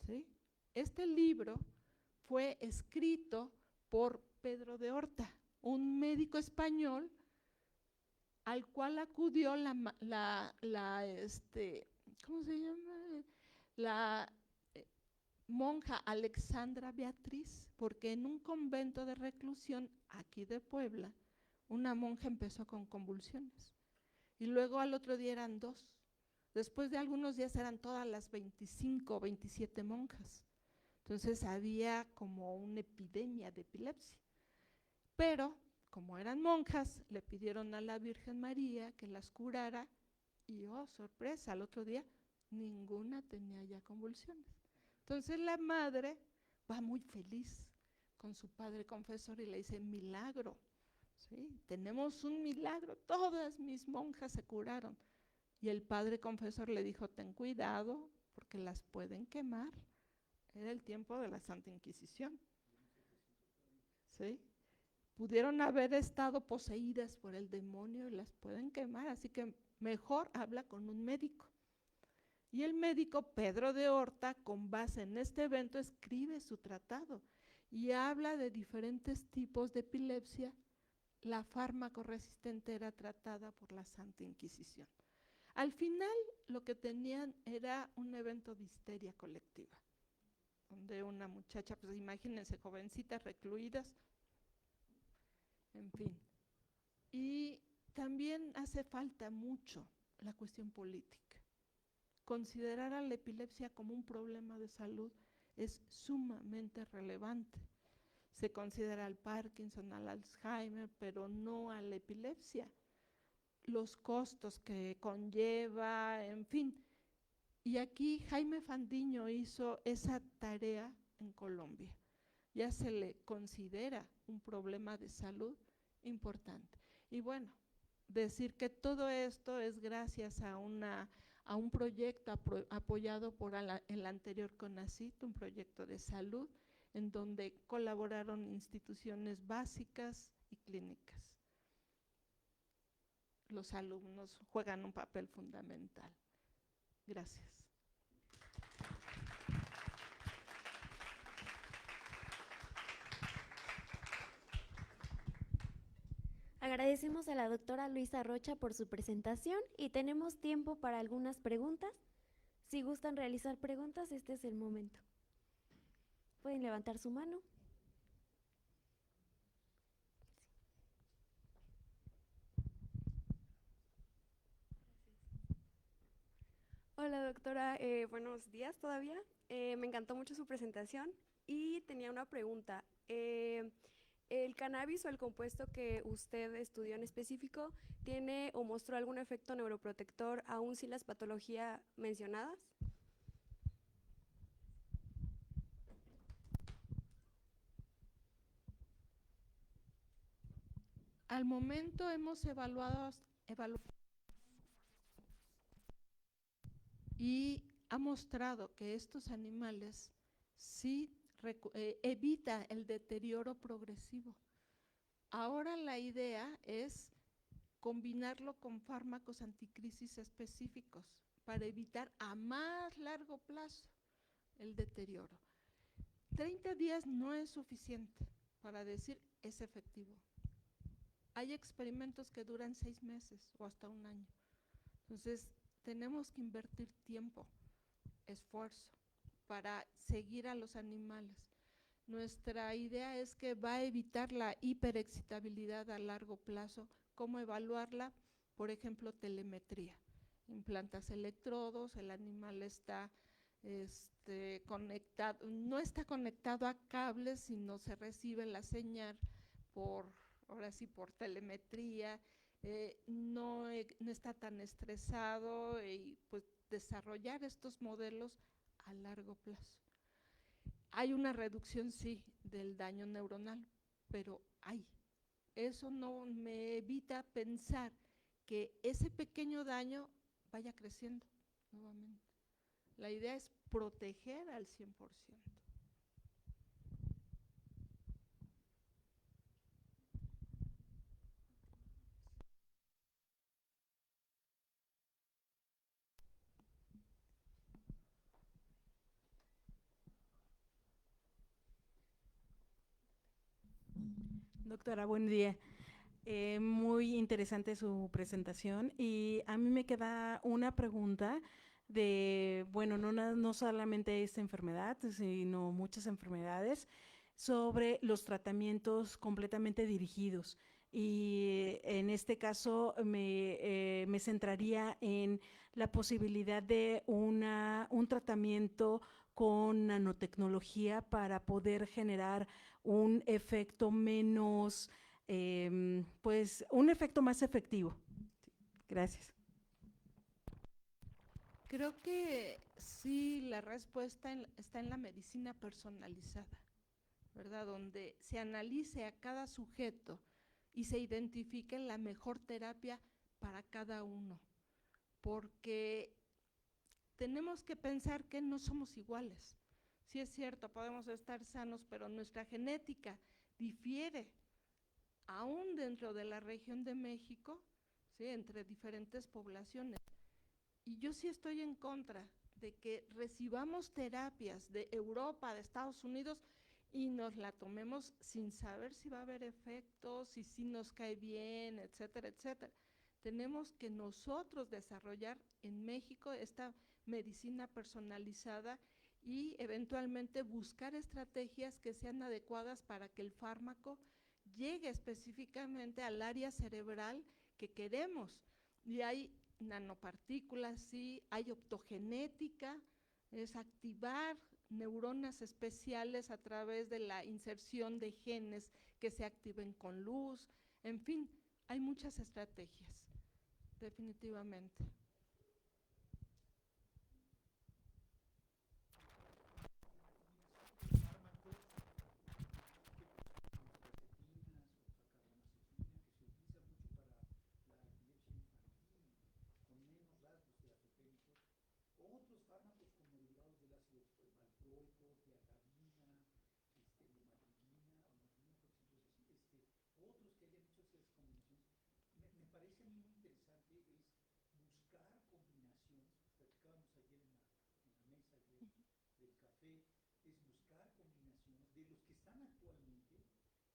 ¿sí? Este libro fue escrito por Pedro de Horta, un médico español al cual acudió ¿cómo se llama? La monja Alexandra Beatriz, porque en un convento de reclusión aquí de Puebla, una monja empezó con convulsiones y luego al otro día eran 2. Después de algunos días eran todas las 25 o 27 monjas. Entonces había como una epidemia de epilepsia. Pero, como eran monjas, le pidieron a la Virgen María que las curara y, oh, sorpresa, al otro día ninguna tenía ya convulsiones. Entonces la madre va muy feliz con su padre confesor y le dice: milagro, ¿sí? Tenemos un milagro, todas mis monjas se curaron. Y el padre confesor le dijo: ten cuidado porque las pueden quemar. Era el tiempo de la Santa Inquisición, ¿sí? Pudieron haber estado poseídas por el demonio y las pueden quemar, así que mejor habla con un médico. Y el médico Pedro de Horta, con base en este evento, escribe su tratado y habla de diferentes tipos de epilepsia. La fármaco resistente era tratada por la Santa Inquisición. Al final, lo que tenían era un evento de histeria colectiva, donde una muchacha, pues imagínense, jovencitas recluidas, en fin. Y también hace falta mucho la cuestión política. Considerar a la epilepsia como un problema de salud es sumamente relevante. Se considera al Parkinson, al Alzheimer, pero no a la epilepsia. Los costos que conlleva, en fin. Y aquí Jaime Fandiño hizo esa tarea en Colombia. Ya se le considera un problema de salud importante. Y bueno, decir que todo esto es gracias a un proyecto apoyado por el anterior CONACYT, un proyecto de salud, en donde colaboraron instituciones básicas y clínicas. Los alumnos juegan un papel fundamental. Gracias. Agradecemos a la doctora Luisa Rocha por su presentación y tenemos tiempo para algunas preguntas. Si gustan realizar preguntas, este es el momento. Pueden levantar su mano. Hola doctora, buenos días todavía. Me encantó mucho su presentación y tenía una pregunta. ¿El cannabis o el compuesto que usted estudió en específico tiene o mostró algún efecto neuroprotector aún sin las patologías mencionadas? Al momento hemos evaluado y ha mostrado que estos animales sí evita el deterioro progresivo. Ahora la idea es combinarlo con fármacos anticrisis específicos para evitar a más largo plazo el deterioro. 30 días no es suficiente para decir es efectivo. Hay experimentos que duran 6 meses o hasta un año. Entonces, tenemos que invertir tiempo, esfuerzo, para seguir a los animales. Nuestra idea es que va a evitar la hiperexcitabilidad a largo plazo. ¿Cómo evaluarla? Por ejemplo, telemetría. Implantas electrodos, el animal está conectado, no está conectado a cables, sino se recibe la señal ahora sí, por telemetría, no está tan estresado y pues desarrollar estos modelos a largo plazo. Hay una reducción, sí, del daño neuronal, pero eso no me evita pensar que ese pequeño daño vaya creciendo nuevamente. La idea es proteger al 100%. Doctora, buen día. Muy interesante su presentación y a mí me queda una pregunta de, bueno, no solamente esta enfermedad, sino muchas enfermedades, sobre los tratamientos completamente dirigidos. Y en este caso me centraría en la posibilidad de un tratamiento con nanotecnología para poder generar un efecto menos, pues un efecto más efectivo. Gracias. Creo que sí, la respuesta está en la medicina personalizada, ¿verdad? Donde se analice a cada sujeto y se identifique la mejor terapia para cada uno, porque tenemos que pensar que no somos iguales. Sí es cierto, podemos estar sanos, pero nuestra genética difiere, aún dentro de la región de México, ¿sí?, entre diferentes poblaciones. Y yo sí estoy en contra de que recibamos terapias de Europa, de Estados Unidos, y nos la tomemos sin saber si va a haber efectos, si nos cae bien, etcétera, etcétera. Tenemos que nosotros desarrollar en México esta medicina personalizada y eventualmente buscar estrategias que sean adecuadas para que el fármaco llegue específicamente al área cerebral que queremos. Y hay nanopartículas, sí, hay optogenética, es activar neuronas especiales a través de la inserción de genes que se activen con luz, en fin, hay muchas estrategias, definitivamente. Otros fármacos como derivados del ácido valproico, tiazidina, lumatrigina, otros que hayan hecho esas combinaciones. Me parece a mí muy interesante es buscar combinaciones, platicábamos ayer en la mesa ayer del café, es buscar combinaciones de los que están actualmente,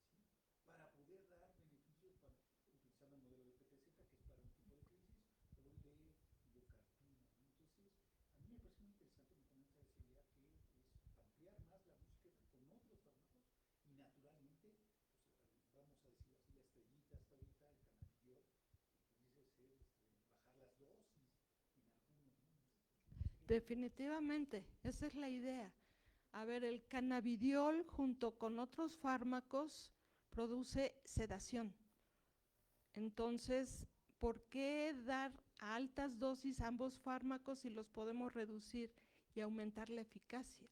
¿sí?, para poder dar beneficios utilizando el modelo de PTZ, que es para un tipo de crisis, o el de biocartina, ¿no? Entonces, a mí me parece muy interesante, me comenta esa idea que es ampliar más la búsqueda con otros fármacos y naturalmente, pues, vamos a decir así, la estrellita hasta ahorita, el cannabidiol, que pudiese ser bajar las dosis en algunos, ¿no? Definitivamente, esa es la idea. A ver, el cannabidiol junto con otros fármacos produce sedación. Entonces, ¿por qué dar a altas dosis ambos fármacos si los podemos reducir y aumentar la eficacia?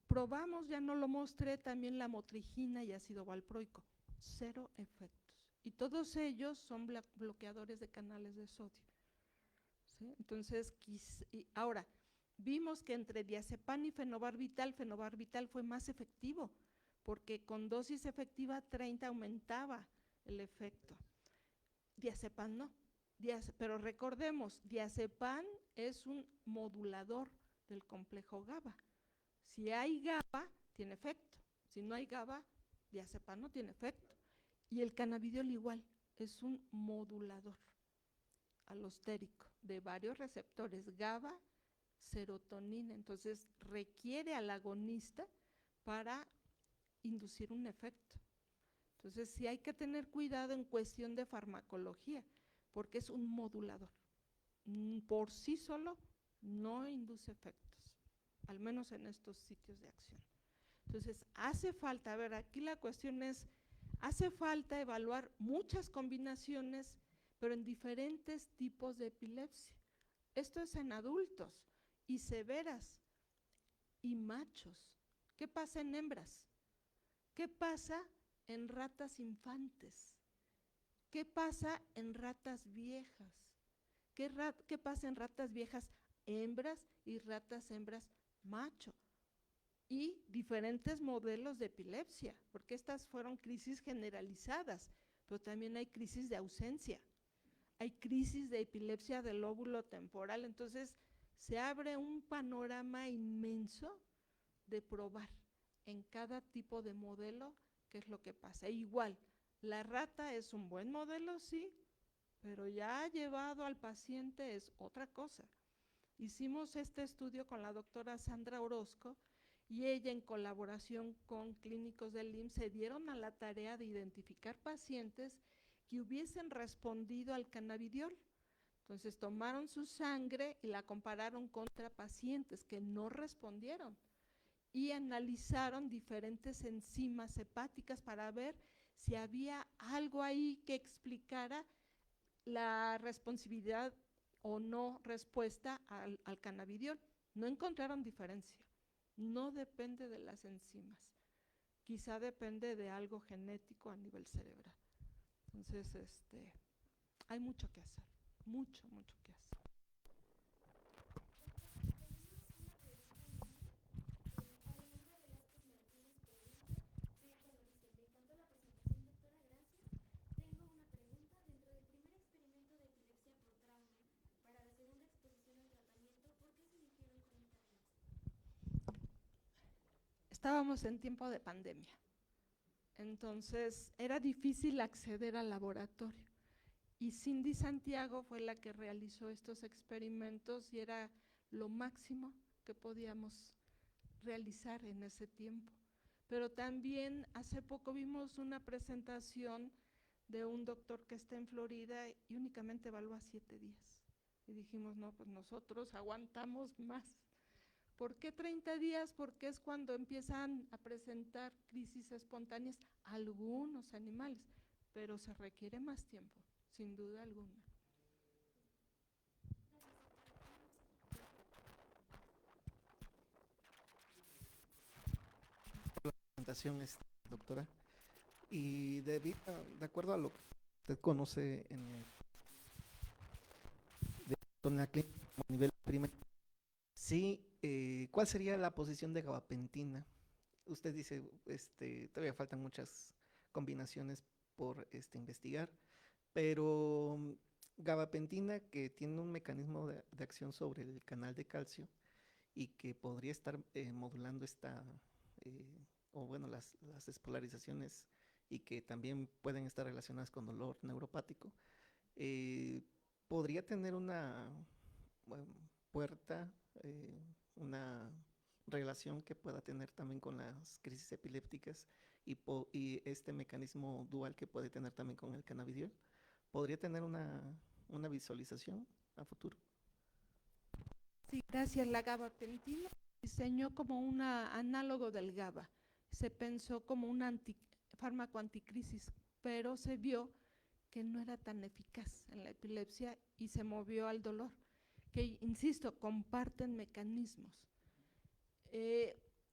Probamos, ya no lo mostré, también la motrigina y ácido valproico, 0 efectos. y todos ellos son bloqueadores de canales de sodio. ¿Sí? Entonces, ahora, vimos que entre diazepam y fenobarbital fue más efectivo, porque con dosis efectiva 30 aumentaba el efecto. Diazepam no, pero recordemos, diazepam es un modulador del complejo GABA. Si hay GABA, tiene efecto. Si no hay GABA, diazepam no tiene efecto. Y el cannabidiol igual, es un modulador alostérico de varios receptores, GABA, serotonina. Entonces requiere al agonista para inducir un efecto. Entonces sí hay que tener cuidado en cuestión de farmacología, porque es un modulador. Por sí solo no induce efectos, al menos en estos sitios de acción. Entonces hace falta, a ver, aquí la cuestión es, hace falta evaluar muchas combinaciones, pero en diferentes tipos de epilepsia. Esto es en adultos y severas y machos. ¿Qué pasa en hembras? ¿Qué pasa en ratas infantes? ¿Qué pasa en ratas viejas? ¿Qué pasa en ratas viejas hembras y ratas hembras macho? Y diferentes modelos de epilepsia, porque estas fueron crisis generalizadas, pero también hay crisis de ausencia, hay crisis de epilepsia del lóbulo temporal. Entonces se abre un panorama inmenso de probar en cada tipo de modelo qué es lo que pasa. E igual, la rata es un buen modelo, sí, pero ya llevado al paciente es otra cosa. Hicimos este estudio con la doctora Sandra Orozco y ella, en colaboración con clínicos del IMSS, se dieron a la tarea de identificar pacientes que hubiesen respondido al cannabidiol. Entonces tomaron su sangre y la compararon contra pacientes que no respondieron y analizaron diferentes enzimas hepáticas para ver si había algo ahí que explicara la responsividad o no respuesta al cannabidiol. No encontraron diferencia, no depende de las enzimas, quizá depende de algo genético a nivel cerebral. Entonces, hay mucho que hacer, mucho que hacer. Estábamos en tiempo de pandemia, entonces era difícil acceder al laboratorio y Cindy Santiago fue la que realizó estos experimentos y era lo máximo que podíamos realizar en ese tiempo. Pero también hace poco vimos una presentación de un doctor que está en Florida y únicamente evalúa 7 días. Y dijimos, no, pues nosotros aguantamos más. ¿Por qué 30 días? Porque es cuando empiezan a presentar crisis espontáneas algunos animales, pero se requiere más tiempo, sin duda alguna. La presentación, doctora. Y de acuerdo a lo que usted conoce en la clínica a nivel primario, sí, ¿cuál sería la posición de gabapentina? Usted dice, todavía faltan muchas combinaciones por investigar, pero gabapentina, que tiene un mecanismo de acción sobre el canal de calcio y que podría estar modulando las despolarizaciones y que también pueden estar relacionadas con dolor neuropático, podría tener una puerta, una relación que pueda tener también con las crisis epilépticas y este mecanismo dual que puede tener también con el cannabidiol. ¿Podría tener una visualización a futuro? Sí, gracias. La gabapentina se diseñó como un análogo del GABA. Se pensó como un fármaco anticrisis, pero se vio que no era tan eficaz en la epilepsia y se movió al dolor, que, insisto, comparten mecanismos.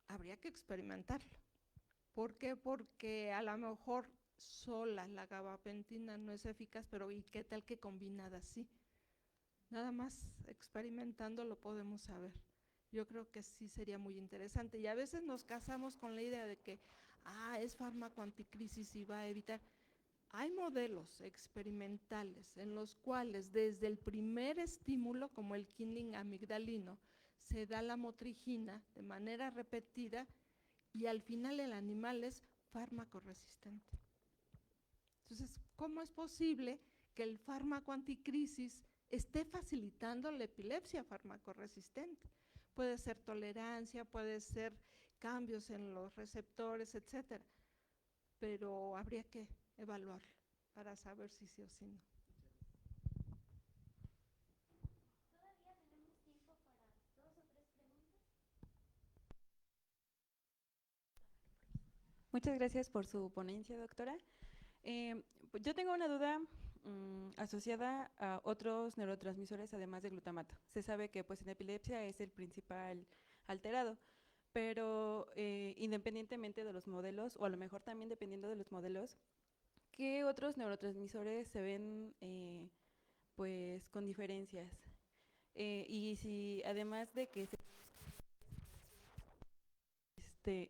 Habría que experimentarlo. ¿Por qué? Porque a lo mejor sola la gabapentina no es eficaz, pero ¿y qué tal que combinada sí? Nada más experimentando lo podemos saber. Yo creo que sí sería muy interesante. Y a veces nos casamos con la idea de que, es fármaco anticrisis y va a evitar. Hay modelos experimentales en los cuales desde el primer estímulo, como el kindling amigdalino, se da la motrigina de manera repetida y al final el animal es fármaco resistente. Entonces, ¿cómo es posible que el fármaco anticrisis esté facilitando la epilepsia farmacoresistente? Puede ser tolerancia, puede ser cambios en los receptores, etcétera, pero habría que evaluarlo para saber si sí o si no. Todavía tenemos tiempo para 2 o 3 preguntas. Muchas gracias por su ponencia, doctora. Yo tengo una duda asociada a otros neurotransmisores además de glutamato. Se sabe que pues en epilepsia es el principal alterado, pero independientemente de los modelos, o a lo mejor también dependiendo de los modelos, ¿qué otros neurotransmisores se ven pues con diferencias? Y si además de que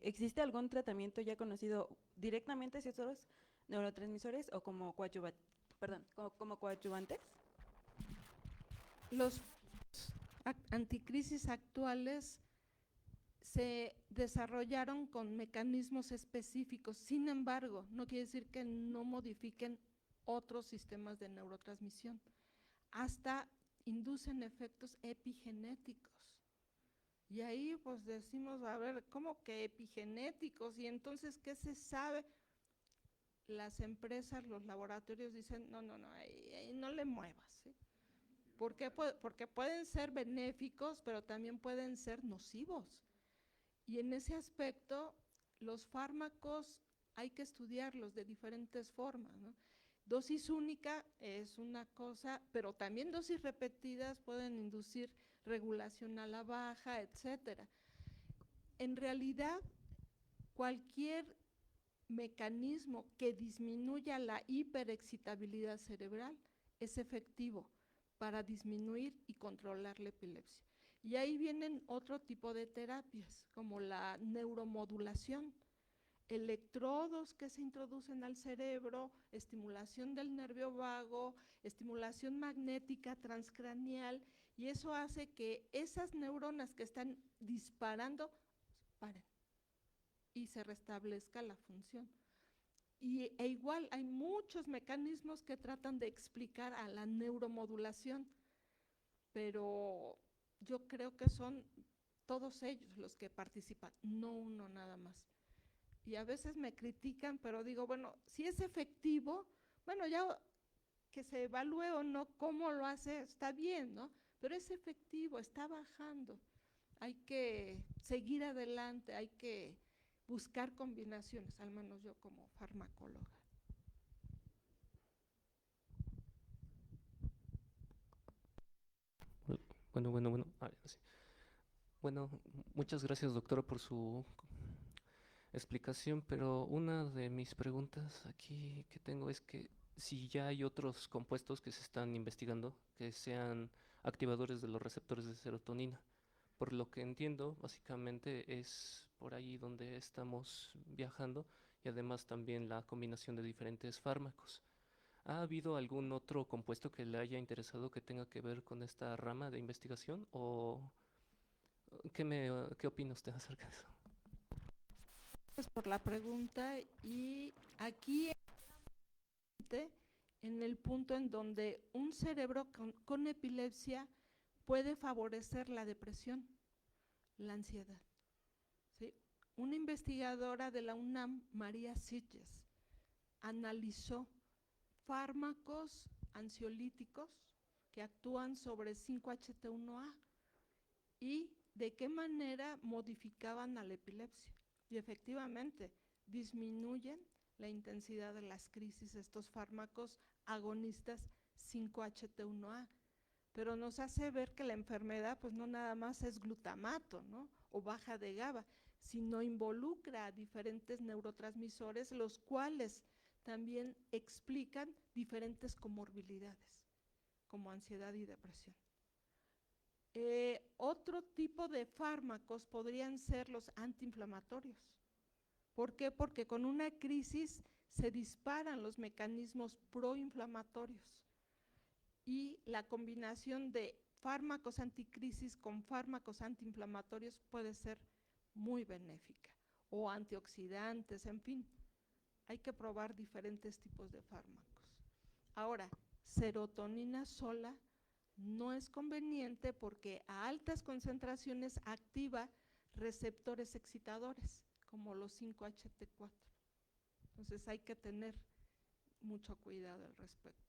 ¿existe algún tratamiento ya conocido directamente hacia otros neurotransmisores o como coadjuvantes? Los anticrisis actuales se desarrollaron con mecanismos específicos, sin embargo, no quiere decir que no modifiquen otros sistemas de neurotransmisión, hasta inducen efectos epigenéticos. Y ahí pues decimos, a ver, ¿cómo que epigenéticos? Y entonces, ¿qué se sabe? Las empresas, los laboratorios dicen, no, ahí no le muevas, ¿sí? ¿Por qué? Porque pueden ser benéficos, pero también pueden ser nocivos. Y en ese aspecto, los fármacos hay que estudiarlos de diferentes formas, ¿no? Dosis única es una cosa, pero también dosis repetidas pueden inducir regulación a la baja, etcétera. En realidad, cualquier mecanismo que disminuya la hiperexcitabilidad cerebral es efectivo para disminuir y controlar la epilepsia. Y ahí vienen otro tipo de terapias, como la neuromodulación, electrodos que se introducen al cerebro, estimulación del nervio vago, estimulación magnética transcranial, y eso hace que esas neuronas que están disparando paren y se restablezca la función. E igual hay muchos mecanismos que tratan de explicar a la neuromodulación, pero yo creo que son todos ellos los que participan, no uno nada más. Y a veces me critican, pero digo, bueno, si es efectivo, bueno, ya que se evalúe o no cómo lo hace, está bien, ¿no? Pero es efectivo, está bajando. Hay que seguir adelante, hay que buscar combinaciones, al menos yo como farmacóloga. Bueno. Sí. Bueno, muchas gracias, doctora, por su explicación, pero una de mis preguntas aquí que tengo es que si ya hay otros compuestos que se están investigando que sean activadores de los receptores de serotonina. Por lo que entiendo, básicamente es por ahí donde estamos viajando y además también la combinación de diferentes fármacos. ¿Ha habido algún otro compuesto que le haya interesado que tenga que ver con esta rama de investigación o qué opina usted acerca de eso? Gracias por la pregunta. Y aquí en el punto en donde un cerebro con epilepsia puede favorecer la depresión, la ansiedad, ¿sí? Una investigadora de la UNAM, María Sitges, analizó fármacos ansiolíticos que actúan sobre 5-HT1A y de qué manera modificaban a la epilepsia. Y efectivamente, disminuyen la intensidad de las crisis, estos fármacos agonistas 5-HT1A, pero nos hace ver que la enfermedad pues no nada más es glutamato, ¿no? O baja de GABA, sino involucra a diferentes neurotransmisores, los cuales también explican diferentes comorbilidades, como ansiedad y depresión. Otro tipo de fármacos podrían ser los antiinflamatorios. ¿Por qué? Porque con una crisis se disparan los mecanismos proinflamatorios y la combinación de fármacos anticrisis con fármacos antiinflamatorios puede ser muy benéfica, o antioxidantes, en fin. Hay que probar diferentes tipos de fármacos. Ahora, serotonina sola no es conveniente porque a altas concentraciones activa receptores excitadores, como los 5-HT4. Entonces hay que tener mucho cuidado al respecto.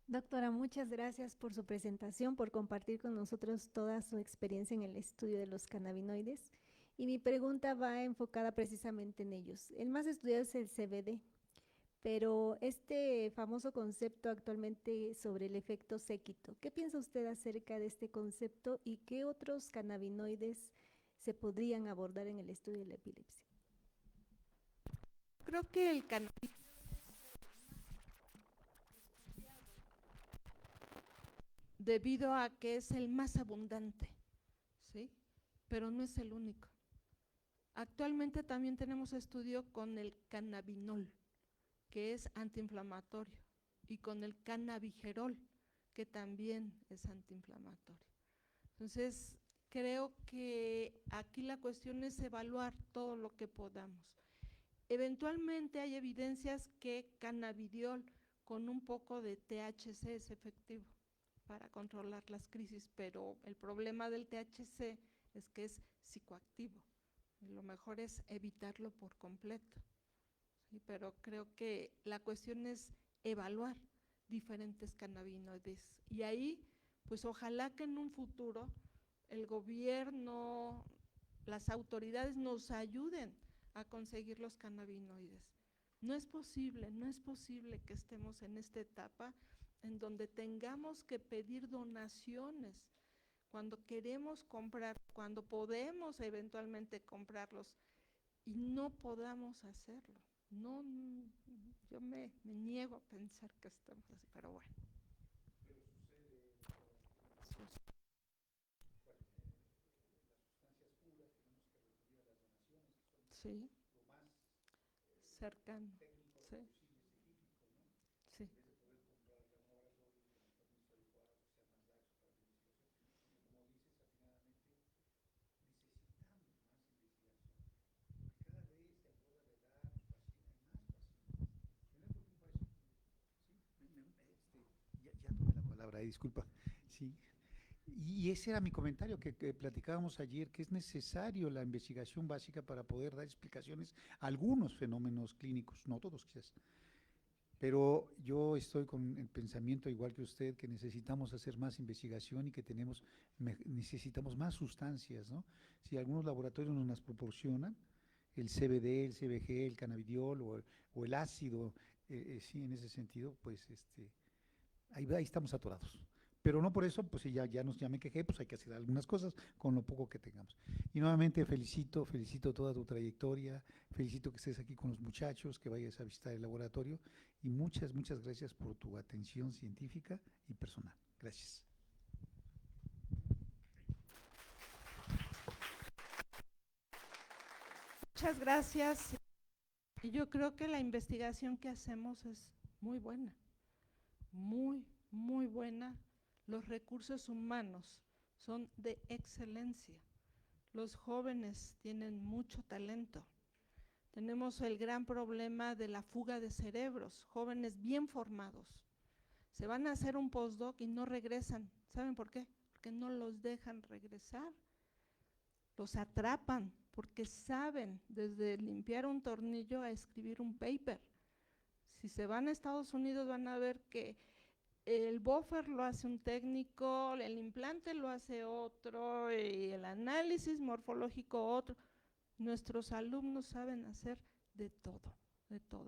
Doctora, muchas gracias por su presentación, por compartir con nosotros toda su experiencia en el estudio de los cannabinoides. Y mi pregunta va enfocada precisamente en ellos. El más estudiado es el CBD, pero este famoso concepto actualmente sobre el efecto séquito, ¿qué piensa usted acerca de este concepto y qué otros cannabinoides se podrían abordar en el estudio de la epilepsia? Creo que el cannabis debido a que es el más abundante, ¿sí? Pero no es el único. Actualmente también tenemos estudio con el cannabinol, que es antiinflamatorio, y con el cannabigerol, que también es antiinflamatorio. Entonces, creo que aquí la cuestión es evaluar todo lo que podamos. Eventualmente hay evidencias que cannabidiol con un poco de THC es efectivo para controlar las crisis, pero el problema del THC es que es psicoactivo. Y lo mejor es evitarlo por completo. ¿Sí? Pero creo que la cuestión es evaluar diferentes cannabinoides. Y ahí, pues ojalá que en un futuro el gobierno, las autoridades nos ayuden a conseguir los cannabinoides. No es posible que estemos en esta etapa en donde tengamos que pedir donaciones cuando queremos comprar, cuando podemos eventualmente comprarlos y no podamos hacerlo. No, yo me niego a pensar que estamos así, pero bueno. Sí, cercano, sí. Sí. Ya tomé la palabra, disculpa. Sí. Y ese era mi comentario que platicábamos ayer, que es necesario la investigación básica para poder dar explicaciones a algunos fenómenos clínicos, no todos quizás. Pero yo estoy con el pensamiento igual que usted, que necesitamos hacer más investigación y que necesitamos más sustancias, ¿no? Si algunos laboratorios nos las proporcionan, el CBD, el CBG, el cannabidiol o el ácido, sí, en ese sentido, pues ahí estamos atorados. Pero no por eso, pues si ya me quejé, pues hay que hacer algunas cosas con lo poco que tengamos. Y nuevamente felicito toda tu trayectoria, felicito que estés aquí con los muchachos, que vayas a visitar el laboratorio y muchas gracias por tu atención científica y personal. Gracias. Muchas gracias. Y yo creo que la investigación que hacemos es muy buena, muy buena. Los recursos humanos son de excelencia. Los jóvenes tienen mucho talento. Tenemos el gran problema de la fuga de cerebros, jóvenes bien formados. Se van a hacer un postdoc y no regresan. ¿Saben por qué? Porque no los dejan regresar. Los atrapan porque saben desde limpiar un tornillo a escribir un paper. Si se van a Estados Unidos van a ver que el buffer lo hace un técnico, el implante lo hace otro, y el análisis morfológico otro. Nuestros alumnos saben hacer de todo,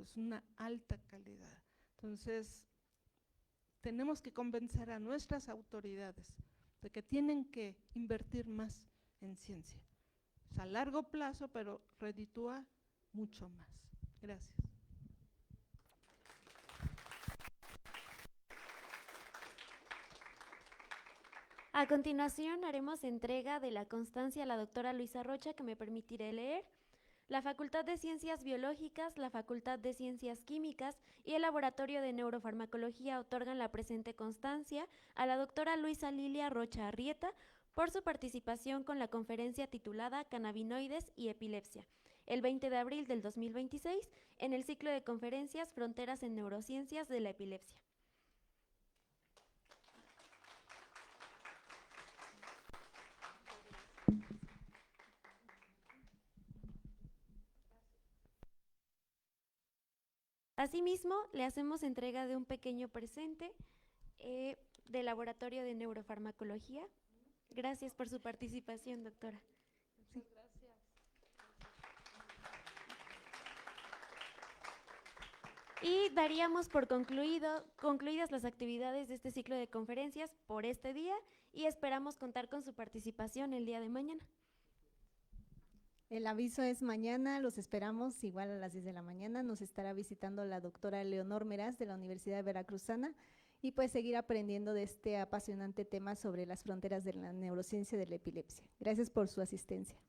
es una alta calidad. Entonces, tenemos que convencer a nuestras autoridades de que tienen que invertir más en ciencia. Es a largo plazo, pero reditúa mucho más. Gracias. A continuación haremos entrega de la constancia a la doctora Luisa Rocha, que me permitiré leer. La Facultad de Ciencias Biológicas, la Facultad de Ciencias Químicas y el Laboratorio de Neurofarmacología otorgan la presente constancia a la doctora Luisa Lilia Rocha Arrieta por su participación con la conferencia titulada Cannabinoides y Epilepsia, el 20 de abril del 2026, en el ciclo de conferencias Fronteras en Neurociencias de la Epilepsia. Asimismo, le hacemos entrega de un pequeño presente del Laboratorio de Neurofarmacología. Gracias por su participación, doctora. Sí. Y daríamos por concluidas las actividades de este ciclo de conferencias por este día y esperamos contar con su participación el día de mañana. El aviso es mañana, los esperamos igual a las 10 de la mañana. Nos estará visitando la doctora Leonor Meraz de la Universidad Veracruzana y pues seguir aprendiendo de este apasionante tema sobre las fronteras de la neurociencia de la epilepsia. Gracias por su asistencia.